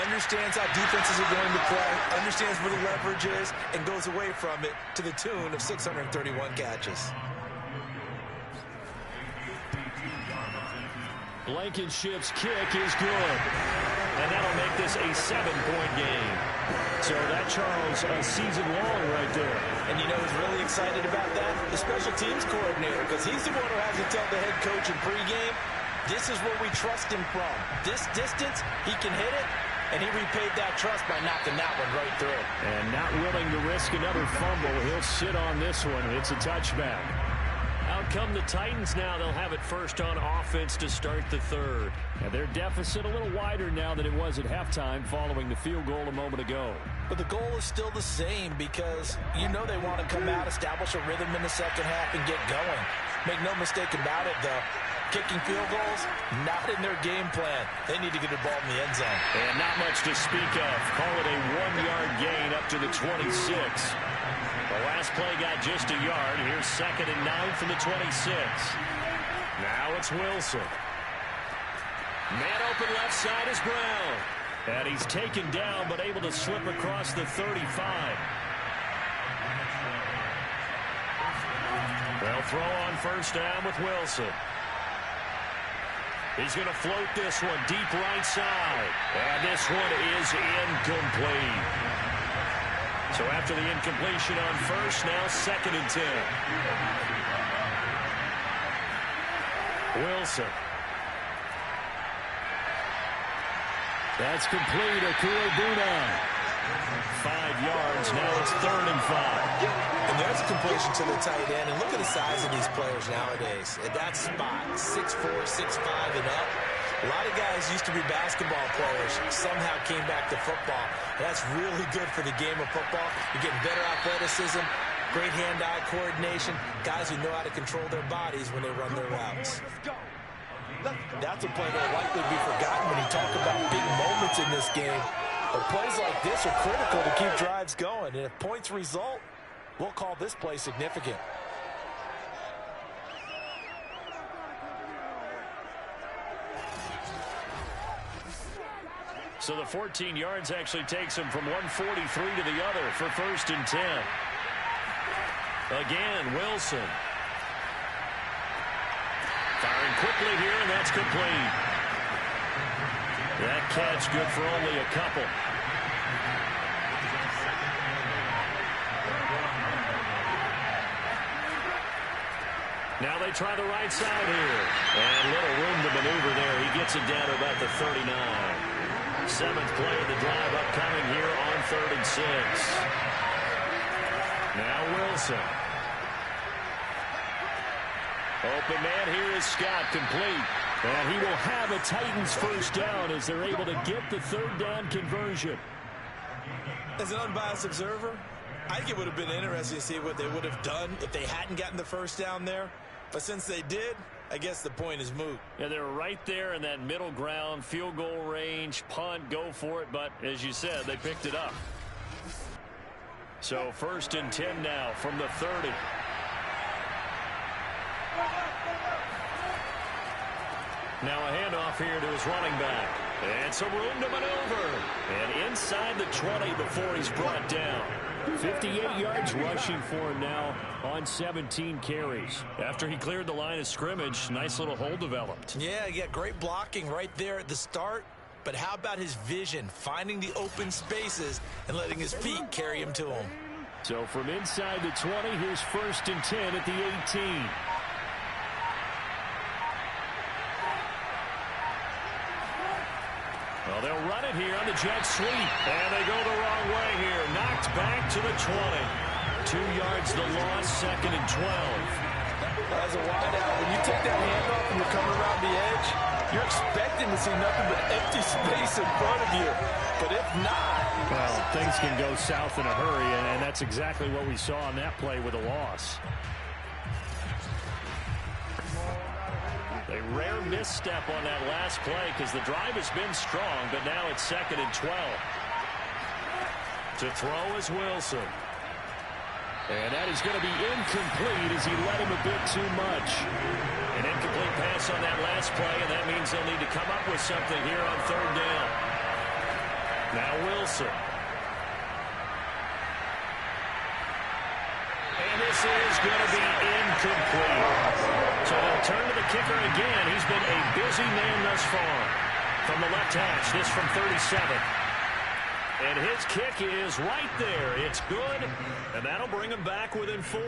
Understands how defenses are going to play, understands where the leverage is, and goes away from it to the tune of 631 catches. Blankenship's kick is good. And that'll make this a 7-point game. So that, Charles, a season long right there. And you know who's really excited about that? The special teams coordinator, because he's the one who has to tell the head coach in pregame, this is where we trust him from. This distance, he can hit it, and he repaid that trust by knocking that one right through. And not willing to risk another fumble, he'll sit on this one. It's a touchback. Out come the Titans now. They'll have it first on offense to start the third. And their deficit a little wider now than it was at halftime following the field goal a moment ago. But the goal is still the same because you know they want to come out, establish a rhythm in the second half, and get going. Make no mistake about it, though. Kicking field goals, not in their game plan. They need to get the ball in the end zone. And not much to speak of. Call it a 1-yard gain up to the 26. The last play got just a yard. Here's 2nd and 9 from the 26. Now it's Wilson. Man open left side is Brown. And he's taken down but able to slip across the 35. They'll throw on first down with Wilson. He's going to float this one deep right side. And this one is incomplete. So after the incompletion on first, now 2nd and 10. Wilson. That's complete. Okuegbuna. 5 yards. Now it's 3rd and 5. And there's a completion to the tight end. And look at the size of these players nowadays. At that spot, 6'4", 6'5", and up. A lot of guys used to be basketball players, somehow came back to football. That's really good for the game of football. You're getting better athleticism, great hand-eye coordination, guys who know how to control their bodies when they run their routes. That's a play that will likely be forgotten when you talk about big moments in this game. But plays like this are critical to keep drives going. And if points result, we'll call this play significant. So the 14 yards actually takes him from 143 to the other for 1st and 10. Again, Wilson. Firing quickly here, and that's complete. That catch good for only a couple. Now they try the right side here. And little room to maneuver there. He gets it down to about the 39. 7th play of the drive upcoming here on 3rd and 6. Now Wilson. Open man here is Scott, complete. And he will have a Titans first down as they're able to get the 3rd down conversion. As an unbiased observer, I think it would have been interesting to see what they would have done if they hadn't gotten the first down there. But since they did, I guess the point is moot. Yeah, they're right there in that middle ground, field goal range, punt, go for it. But as you said, they picked it up. So 1st and 10 now from the 30. Now a handoff here to his running back. And some room to maneuver. And inside the 20 before he's brought down. 58 yards rushing for him now on 17 carries. After he cleared the line of scrimmage, nice little hole developed. Yeah, great blocking right there at the start. But how about his vision, finding the open spaces and letting his feet carry him to him? So from inside the 20, here's 1st and 10 at the 18. Well, they'll run it here on the jet sweep. And they go the wrong way here. Knocked back to the 20. 2 yards the loss, 2nd and 12. As a wideout, when you take that handoff and you're coming around the edge, you're expecting to see nothing but empty space in front of you. But if not... Well, things can go south in a hurry, and that's exactly what we saw on that play with a loss. A rare misstep on that last play because the drive has been strong, but now it's 2nd and 12. To throw is Wilson. And that is going to be incomplete as he led him a bit too much. An incomplete pass on that last play, and that means they'll need to come up with something here on 3rd down. Now Wilson. And this is going to be incomplete. So So they'll turn to the kicker again. He's been a busy man thus far. From the left hash, this from 37. And his kick is right there. It's good, and that'll bring him back within 4.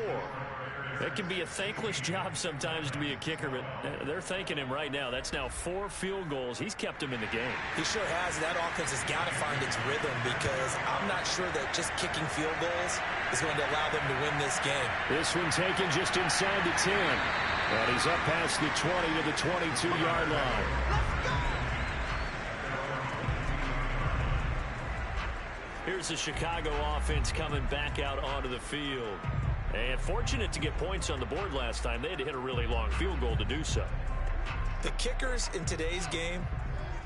It can be a thankless job sometimes to be a kicker, but they're thanking him right now. That's now 4 field goals. He's kept him in the game. He sure has. That offense has got to find its rhythm because I'm not sure that just kicking field goals is going to allow them to win this game. This one taken just inside the 10. And he's up past the 20 to the 22-yard line. Here's the Chicago offense coming back out onto the field. And fortunate to get points on the board last time. They had to hit a really long field goal to do so. The kickers in today's game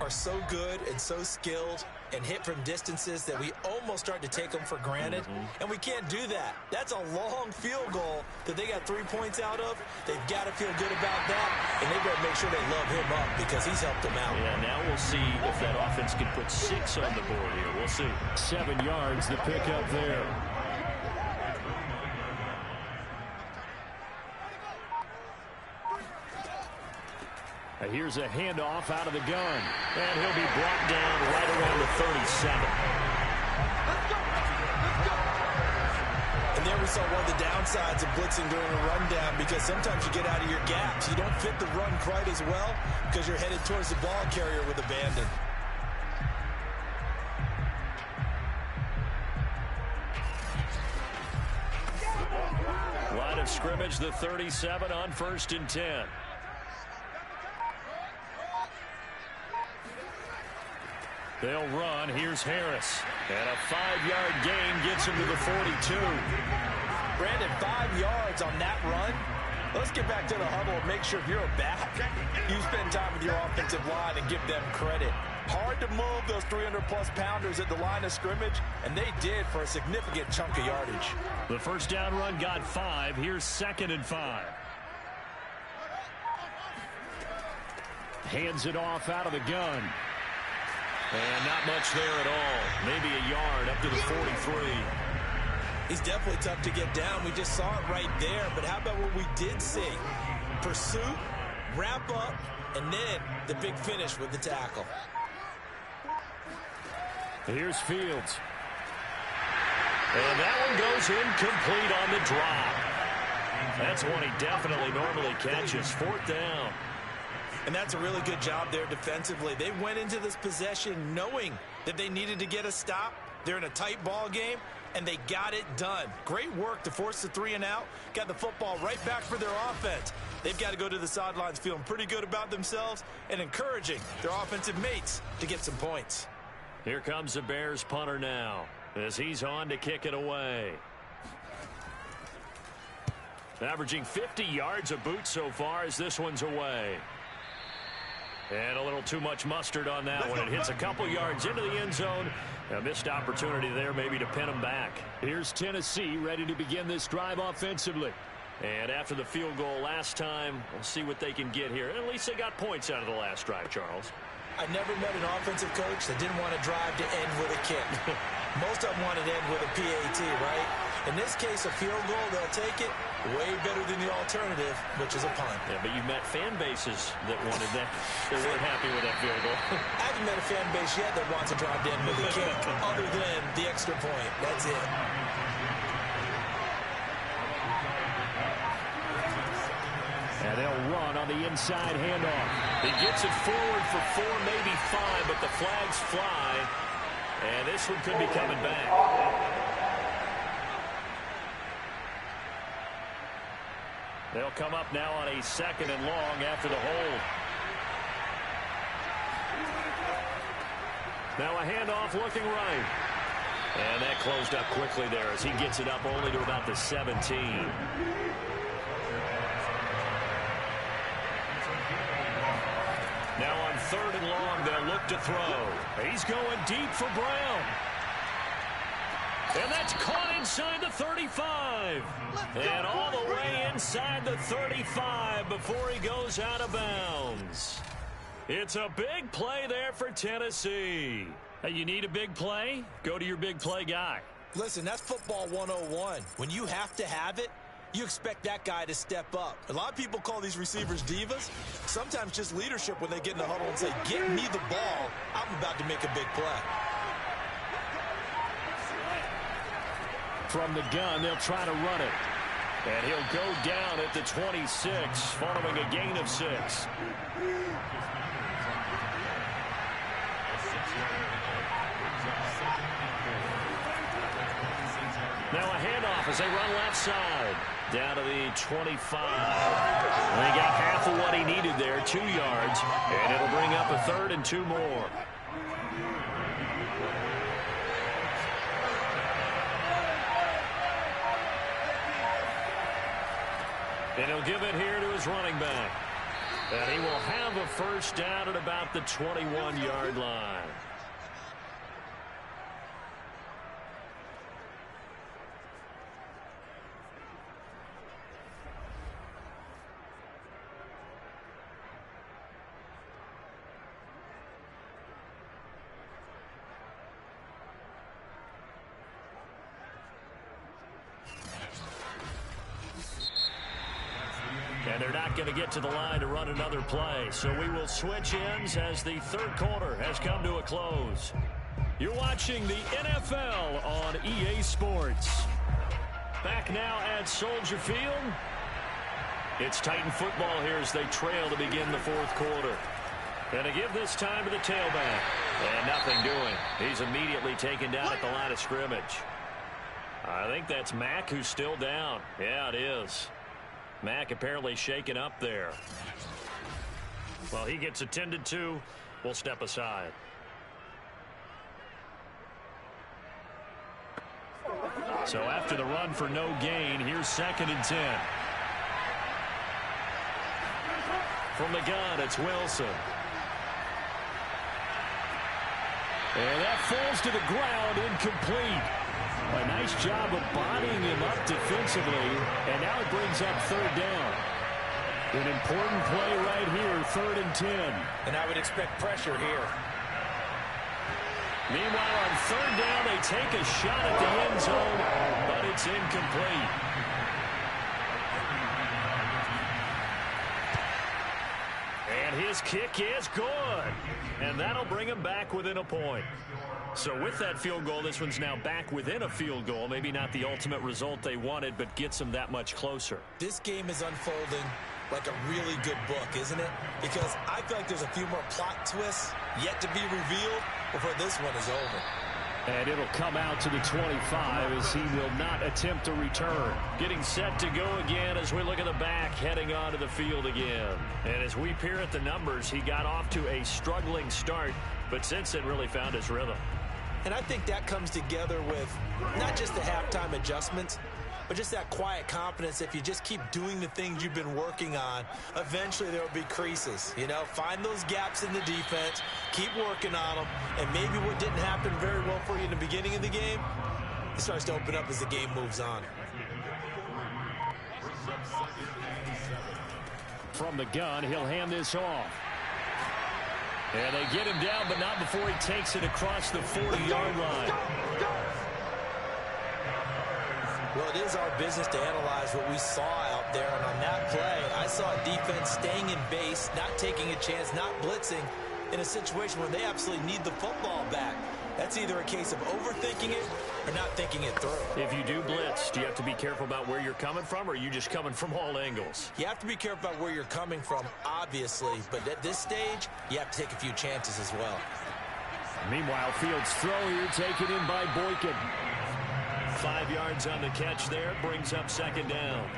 are so good and so skilled and hit from distances that we almost start to take them for granted. And we can't do that. That's a long field goal that they got 3 points out of. They've got to feel good about that, and they better make sure they love him up because he's helped them out. Yeah, now we'll see if that offense can put 6 on the board here. We'll see. 7 yards, the pickup there. Here's a handoff out of the gun. And he'll be brought down right around the 37. And there we saw one of the downsides of blitzing during a rundown because sometimes you get out of your gaps. You don't fit the run quite as well because you're headed towards the ball carrier with abandon. Line of scrimmage, the 37 on 1st and 10. They'll run. Here's Harris. And a 5-yard gain gets him to the 42. Brandon, 5 yards on that run. Let's get back to the huddle and make sure if you're a back, you spend time with your offensive line and give them credit. Hard to move those 300-plus pounders at the line of scrimmage, and they did for a significant chunk of yardage. The first down run got 5. Here's 2nd and 5. Hands it off out of the gun. And not much there at all. Maybe a yard up to the 43. He's definitely tough to get down. We just saw it right there. But how about what we did see? Pursuit, wrap up, and then the big finish with the tackle. Here's Fields. And that one goes incomplete on the drop. That's one he definitely normally catches. 4th down. And that's a really good job there defensively. They went into this possession knowing that they needed to get a stop. They're in a tight ball game, and they got it done. Great work to force the 3 and out. Got the football right back for their offense. They've got to go to the sidelines feeling pretty good about themselves and encouraging their offensive mates to get some points. Here comes the Bears punter now as he's on to kick it away. Averaging 50 yards a boot so far as this one's away. And a little too much mustard on that one. It hits a couple yards into the end zone. A missed opportunity there maybe to pin them back. Here's Tennessee ready to begin this drive offensively. And after the field goal last time, we'll see what they can get here. At least they got points out of the last drive, Charles. I never met an offensive coach that didn't want to drive to end with a kick. Most of them wanted to end with a PAT, right? In this case, a field goal, they'll take it. Way better than the alternative, which is a punt. Yeah, but you've met fan bases that wanted that. They weren't happy with that field goal. I haven't met a fan base yet that wants to drive to end with a kick other than the extra point. That's it. And they'll run on the inside handoff. He gets it forward for 4, maybe 5, but the flags fly. And this one could be coming back. They'll come up now on a 2nd and long after the hold. Now a handoff looking right. And that closed up quickly there as he gets it up only to about the 17. Now on 3rd and long, they'll look to throw. He's going deep for Brown. And that's caught inside the 35. And all the way inside the 35 before he goes out of bounds. It's a big play there for Tennessee. Hey, you need a big play? Go to your big play guy. Listen, that's football 101. When you have to have it, you expect that guy to step up. A lot of people call these receivers divas. Sometimes just leadership when they get in the huddle and say, get me the ball. I'm about to make a big play. From the gun, they'll try to run it. And he'll go down at the 26, following a gain of 6. Now a handoff as they run left side. Down to the 25. And they got half of what he needed there, 2 yards. And it'll bring up a 3rd and 2 more. And he'll give it here to his running back. And he will have a first down at about the 21-yard line. And they're not going to get to the line to run another play. So we will switch ends as the 3rd quarter has come to a close. You're watching the NFL on EA Sports. Back now at Soldier Field. It's Titan football here as they trail to begin the 4th quarter. And to give this time to the tailback. And nothing doing. He's immediately taken down at the line of scrimmage. I think that's Mack who's still down. Yeah, it is. Mack apparently shaken up there. Well, he gets attended to. We'll step aside. So after the run for no gain, here's 2nd and 10. From the gun, it's Wilson. And that falls to the ground, incomplete. A nice job of bodying him up defensively, and now it brings up 3rd down. An important play right here, 3rd and 10. And I would expect pressure here. Meanwhile, on 3rd down, they take a shot at the end zone, but it's incomplete. And his kick is good. And that'll bring him back within a point. So with that field goal, this one's now back within a field goal. Maybe not the ultimate result they wanted, but gets them that much closer. This game is unfolding like a really good book, isn't it? Because I feel like there's a few more plot twists yet to be revealed before this one is over. And it'll come out to the 25 as he will not attempt to return. Getting set to go again as we look at the back, heading onto the field again. And as we peer at the numbers, he got off to a struggling start, but since then really found his rhythm. And I think that comes together with not just the halftime adjustments, but just that quiet confidence. If you just keep doing the things you've been working on, eventually there will be creases. You know, find those gaps in the defense, keep working on them, and maybe what didn't happen very well for you in the beginning of the game, it starts to open up as the game moves on. From the gun, he'll hand this off. And they get him down, but not before he takes it across the 40-yard line. Well, it is our business to analyze what we saw out there. And on that play, I saw a defense staying in base, not taking a chance, not blitzing in a situation where they absolutely need the football back. That's either a case of overthinking it or not thinking it through. If you do blitz, do you have to be careful about where you're coming from, or are you just coming from all angles? You have to be careful about where you're coming from, obviously. But at this stage, you have to take a few chances as well. Meanwhile, Fields' throw here taken in by Boykin. 5 yards on the catch there, brings up 2nd down.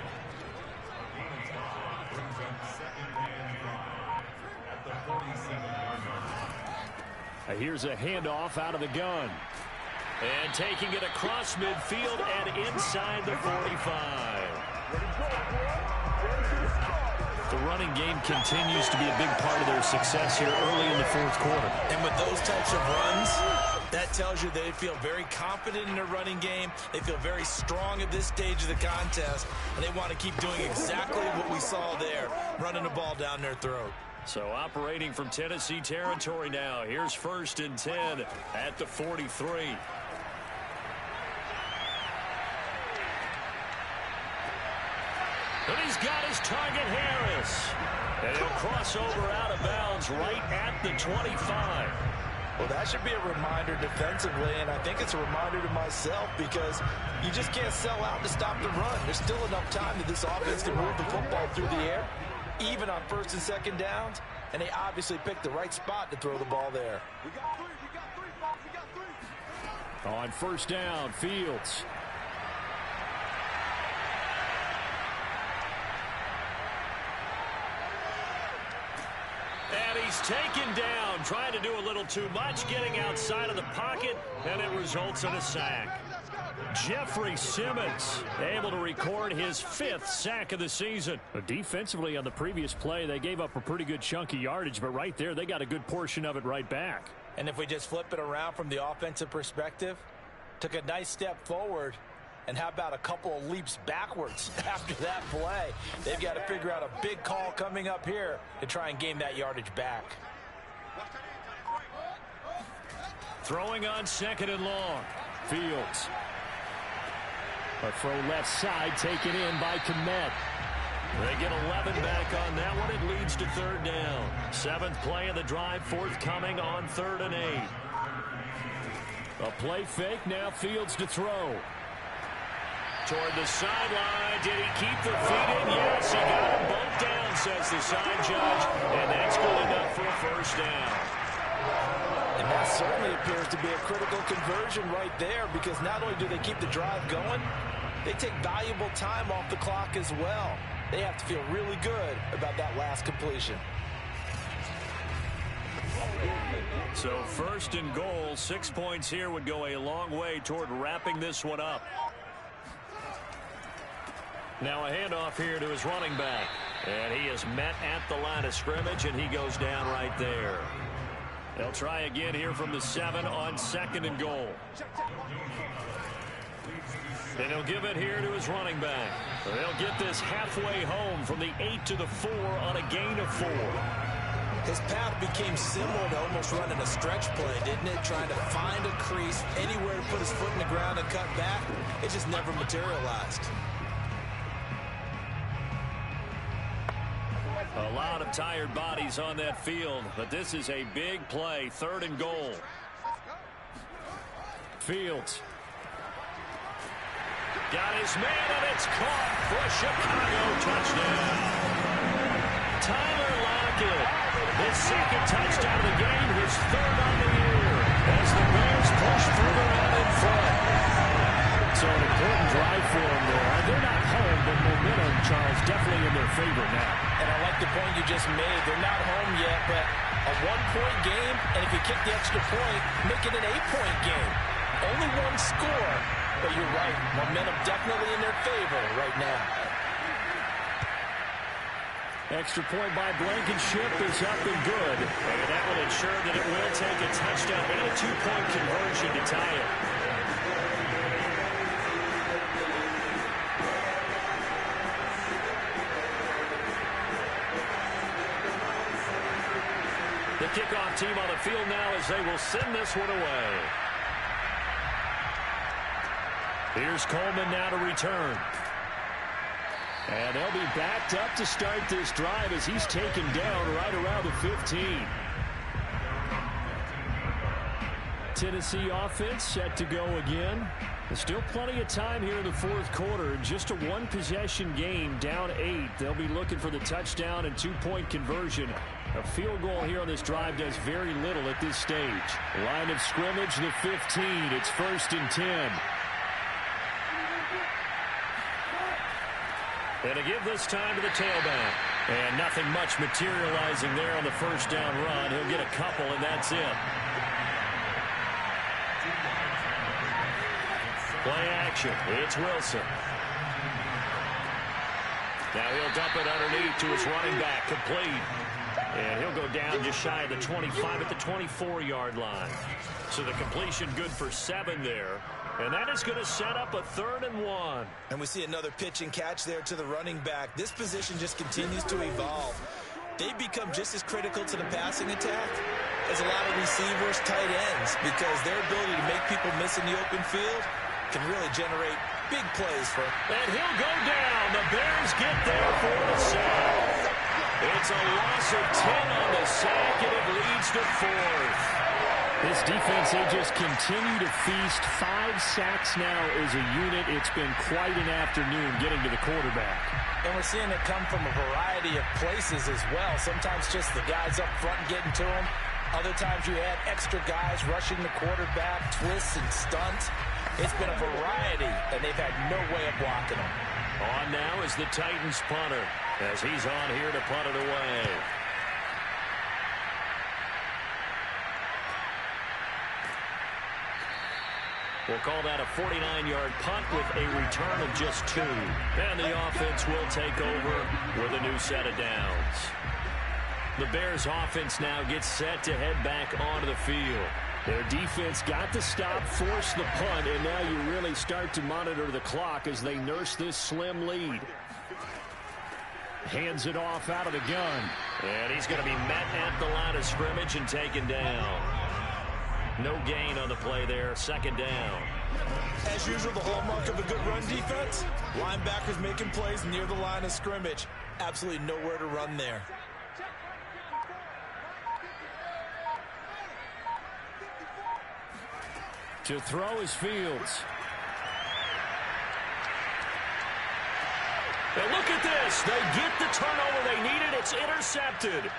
Here's a handoff out of the gun. And taking it across midfield and inside the 45. The running game continues to be a big part of their success here early in the 4th quarter. And with those types of runs, that tells you they feel very confident in their running game. They feel very strong at this stage of the contest. And they want to keep doing exactly what we saw there, running the ball down their throat. So operating from Tennessee territory now. Here's 1st and 10 at the 43. And he's got his target, Harris. And he'll cross over out of bounds right at the 25. Well, that should be a reminder defensively, and I think it's a reminder to myself because you just can't sell out to stop the run. There's still enough time that this offense can move the football through the air, even on first and second downs, and they obviously picked the right spot to throw the ball there. We got three, folks. We got three. On first down, Fields. And he's taken down, trying to do a little too much, getting outside of the pocket, and it results in a sack. Jeffrey Simmons able to record his 5th sack of the season. Defensively on the previous play, they gave up a pretty good chunk of yardage, but right there, they got a good portion of it right back. And if we just flip it around from the offensive perspective, took a nice step forward, and how about a couple of leaps backwards after that play? They've got to figure out a big call coming up here to try and gain that yardage back. Throwing on 2nd and long. Fields. A throw left side taken in by Kmet. They get 11 back on that one. It leads to 3rd down. 7th play of the drive forthcoming on 3rd and 8. A play fake, now Fields to throw. Toward the sideline. Did he keep the feet in? Yes, he got them both down, says the side judge. And that's good enough for a 1st down. And that certainly appears to be a critical conversion right there because not only do they keep the drive going, they take valuable time off the clock as well. They have to feel really good about that last completion. So 1st and goal, 6 points here would go a long way toward wrapping this one up. Now a handoff here to his running back. And he is met at the line of scrimmage, and he goes down right there. They'll try again here from the 7 on 2nd and goal. And he'll give it here to his running back. They'll get this halfway home from the 8 to the 4 on a gain of 4. His path became similar to almost running a stretch play, didn't it? Trying to find a crease, anywhere to put his foot in the ground and cut back. It just never materialized. A lot of tired bodies on that field, but this is a big play. 3rd and goal. Fields. Got his man, and it's caught for a Chicago touchdown. Tyler Lockett, his 2nd touchdown of the game, his 3rd on the year, as the Bears push further on in front. So an important drive for them there. They're not home, but momentum, Charles, definitely in their favor now. And I like the point you just made. They're not home yet, but a 1-point game, and if you kick the extra point, make it an 8-point game. Only one score, but you're right. Momentum definitely in their favor right now. Extra point by Blankenship is up and good. And that will ensure that it will take a touchdown and a 2-point conversion to tie it. The kickoff team on the field now as they will send this one away. Here's Coleman now to return. And they'll be backed up to start this drive as he's taken down right around the 15. Tennessee offense set to go again. There's still plenty of time here in the 4th quarter. Just a 1-possession game, down 8. They'll be looking for the touchdown and 2-point conversion. A field goal here on this drive does very little at this stage. Line of scrimmage, the 15. It's 1st and 10. And to give this time to the tailback. And nothing much materializing there on the 1st down run. He'll get a couple, and that's it. Play action. It's Wilson. Now he'll dump it underneath to his running back. Complete. And he'll go down just shy of the 25 at the 24-yard line. So the completion good for 7 there. And that is going to set up a 3rd and 1. And we see another pitch and catch there to the running back. This position just continues to evolve. They become just as critical to the passing attack as a lot of receivers, tight ends, because their ability to make people miss in the open field can really generate big plays for him. And he'll go down. The Bears get there for the sack. It's a loss of 10 on the sack, and it leads to 4th. This defense, they just continue to feast. 5 sacks now as a unit. It's been quite an afternoon getting to the quarterback. And we're seeing it come from a variety of places as well. Sometimes just the guys up front getting to him. Other times you add extra guys rushing the quarterback, twists and stunts. It's been a variety, and they've had no way of blocking him. On now is the Titans punter as he's on here to punt it away. We'll call that a 49-yard punt with a return of just 2. And the offense will take over with a new set of downs. The Bears offense now gets set to head back onto the field. Their defense got the stop, forced the punt, and now you really start to monitor the clock as they nurse this slim lead. Hands it off out of the gun. And he's going to be met at the line of scrimmage and taken down. No gain on the play there. 2nd down. As usual, the hallmark of a good run defense, linebackers making plays near the line of scrimmage. Absolutely nowhere to run there. To throw is Fields. And look at this. They get the turnover they needed. It's intercepted.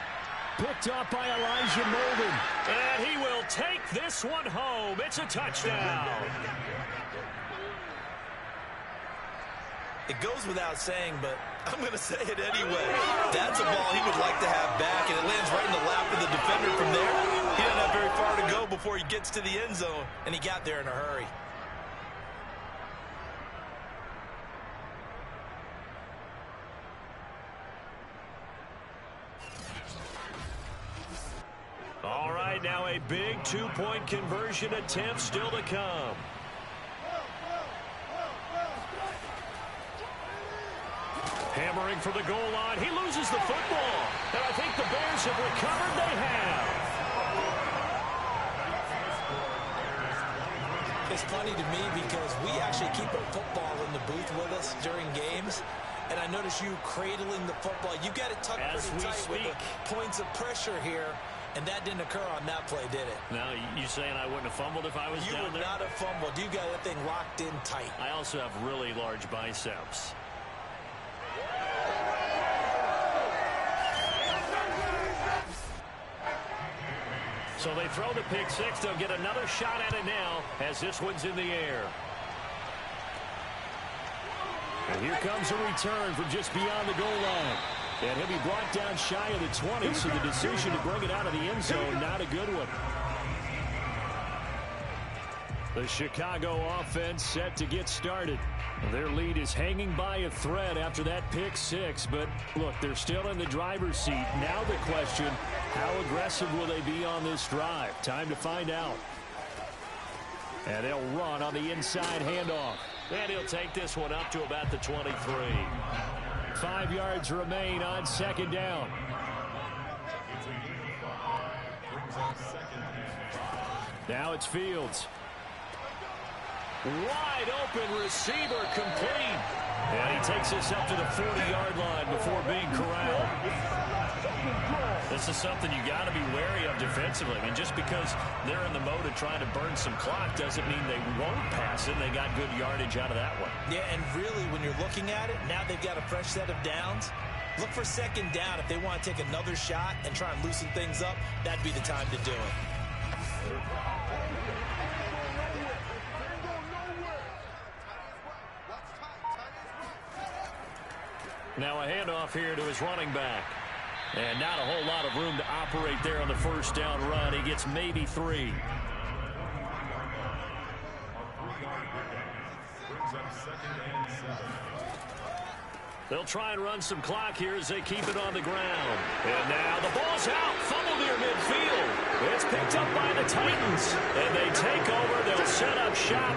Picked up by Elijah Molden. And he will take this one home. It's a touchdown. It goes without saying, but I'm going to say it anyway. That's a ball he would like to have back, and it lands right in the lap of the defender from there. He doesn't have very far to go before he gets to the end zone, and he got there in a hurry. All right, now a big 2-point conversion attempt still to come. Hammering for the goal line. He loses the football. And I think the Bears have recovered. They have. It's funny to me because we actually keep a football in the booth with us during games. And I notice you cradling the football. You got it tucked pretty tight with the points of pressure here. And that didn't occur on that play, did it? Now, you saying I wouldn't have fumbled if I was down there? You would not have fumbled. You got that thing locked in tight. I also have really large biceps. So they throw the pick 6. They'll get another shot at it now as this one's in the air. And here comes a return from just beyond the goal line. And he'll be brought down shy of the 20, so the decision to bring it out of the end zone, not a good one. The Chicago offense set to get started. Their lead is hanging by a thread after that pick 6, but look, they're still in the driver's seat. Now the question, how aggressive will they be on this drive? Time to find out. And they'll run on the inside handoff. And he'll take this one up to about the 23. 5 yards remain on 2nd down. Now it's Fields. Wide open receiver complete. And he takes this up to the 40-yard line before being corralled. This is something you got to be wary of defensively. And just because they're in the mode of trying to burn some clock doesn't mean they won't pass it. They got good yardage out of that one. Yeah, and really, when you're looking at it, now they've got a fresh set of downs. Look for 2nd down. If they want to take another shot and try and loosen things up, that'd be the time to do it. Now a handoff here to his running back. And not a whole lot of room to operate there on the 1st down run. He gets maybe 3. They'll try and run some clock here as they keep it on the ground. And now the ball's out. Fumble near midfield. It's picked up by the Titans. And they take over. They'll set up shop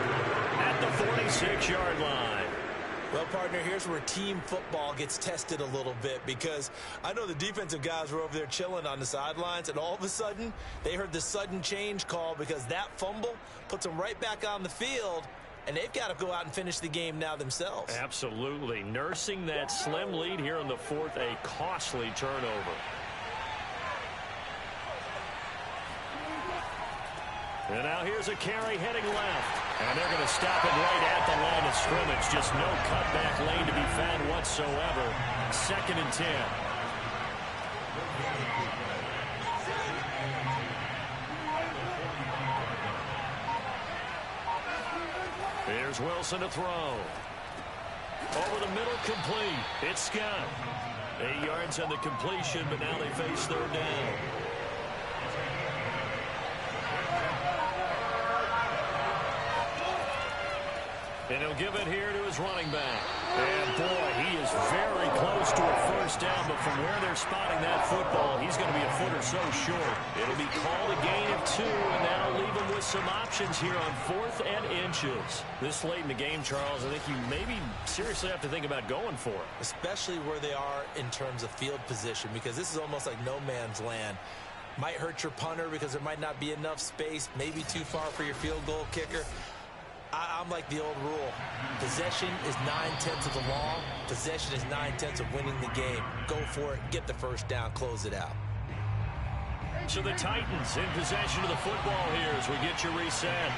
at the 46-yard line. Well, partner, here's where team football gets tested a little bit, because I know the defensive guys were over there chilling on the sidelines, and all of a sudden, they heard the sudden change call because that fumble puts them right back on the field, and they've got to go out and finish the game now themselves. Absolutely. Nursing that slim lead here in the fourth, a costly turnover. And now here's a carry heading left. And they're going to stop it right at the line of scrimmage. Just no cutback lane to be found whatsoever. 2nd and 10. Here's Wilson to throw. Over the middle, complete. It's Scott. 8 yards on the completion, but now they face 3rd down. And he'll give it here to his running back. And, boy, he is very close to a 1st down, but from where they're spotting that football, he's going to be a foot or so short. It'll be called a gain of 2, and that'll leave him with some options here on 4th and inches. This late in the game, Charles, I think you maybe seriously have to think about going for it. Especially where they are in terms of field position, because this is almost like no man's land. Might hurt your punter because there might not be enough space, maybe too far for your field goal kicker. I'm like the old rule. Possession is 9/10 of the law. Possession is 9/10 of winning the game. Go for it. Get the 1st down. Close it out. So the Titans in possession of the football here as we get you reset.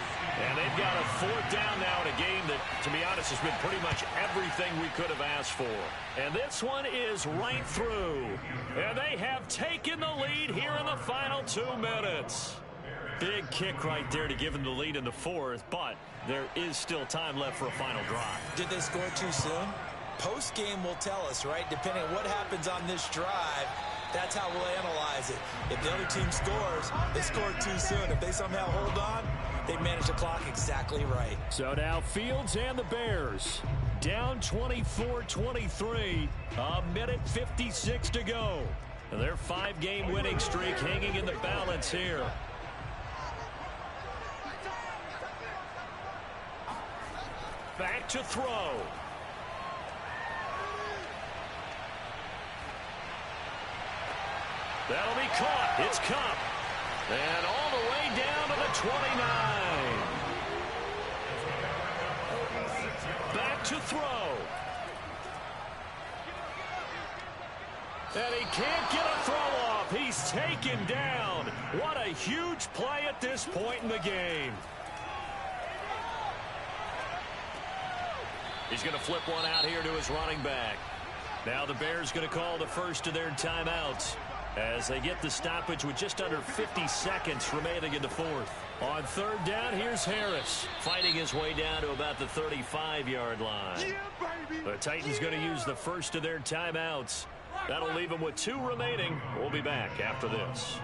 And they've got a 4th down now in a game that, to be honest, has been pretty much everything we could have asked for. And this one is right through. And they have taken the lead here in the final 2 minutes. Big kick right there to give them the lead in the 4th, but there is still time left for a final drive. Did they score too soon? Post-game will tell us, right? Depending on what happens on this drive, that's how we'll analyze it. If the other team scores, they scored too soon. If they somehow hold on, they manage the clock exactly right. So now Fields and the Bears down 24-23, a minute 56 to go. And their 5-game winning streak hanging in the balance here. Back to throw. That'll be caught. It's Kupp. And all the way down to the 29. Back to throw. And he can't get a throw off. He's taken down. What a huge play at this point in the game. He's going to flip one out here to his running back. Now the Bears going to call the first of their timeouts as they get the stoppage with just under 50 seconds remaining in the 4th. On 3rd down, here's Harris fighting his way down to about the 35-yard line. The Titans going to use the first of their timeouts. That'll leave them with 2 remaining. We'll be back after this.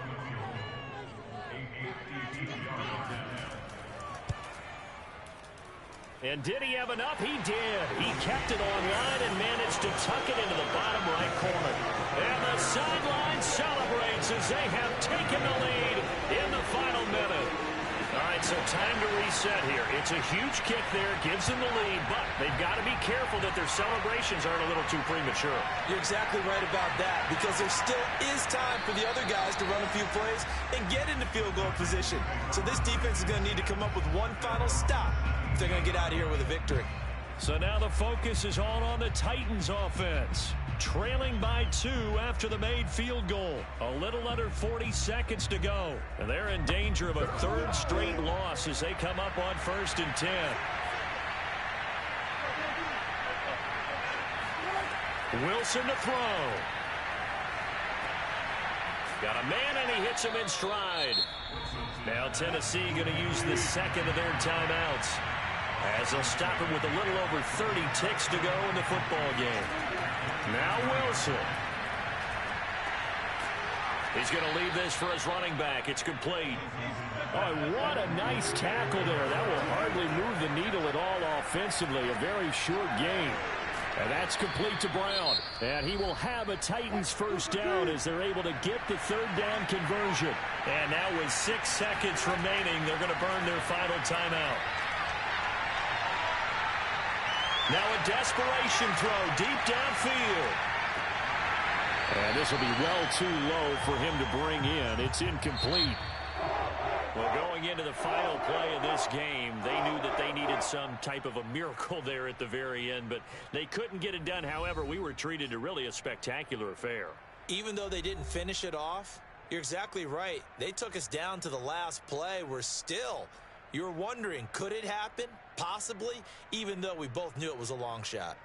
And did he have enough? He did. He kept it online and managed to tuck it into the bottom right corner. And the sideline celebrates as they have taken the lead in the final minute. All right, so time to reset here. It's a huge kick there, gives them the lead, but they've got to be careful that their celebrations aren't a little too premature. You're exactly right about that, because there still is time for the other guys to run a few plays and get into field goal position. So this defense is going to need to come up with one final stop if they're going to get out of here with a victory. So now the focus is all on the Titans offense. Trailing by 2 after the made field goal. A little under 40 seconds to go. And they're in danger of a 3rd straight loss as they come up on 1st and 10. Wilson to throw. Got a man and he hits him in stride. Now Tennessee going to use the 2nd of their timeouts as they'll stop him with a little over 30 ticks to go in the football game. Now Wilson. He's going to leave this for his running back. It's complete. Oh, what a nice tackle there. That will hardly move the needle at all offensively. A very short gain. And that's complete to Brown. And he will have a Titans 1st down as they're able to get the 3rd down conversion. And now with 6 seconds remaining, they're going to burn their final timeout. Now a desperation throw deep downfield. And this will be well too low for him to bring in. It's incomplete. Well, going into the final play of this game, they knew that they needed some type of a miracle there at the very end, but they couldn't get it done. However, we were treated to really a spectacular affair. Even though they didn't finish it off, you're exactly right. They took us down to the last play. You're wondering, could it happen? Possibly, even though we both knew it was a long shot.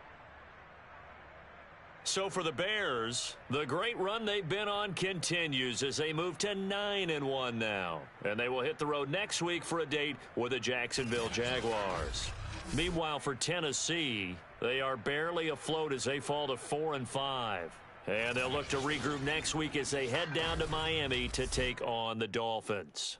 So for the Bears, the great run they've been on continues as they move to 9-1 now. And they will hit the road next week for a date with the Jacksonville Jaguars. Meanwhile, for Tennessee, they are barely afloat as they fall to 4-5. And they'll look to regroup next week as they head down to Miami to take on the Dolphins.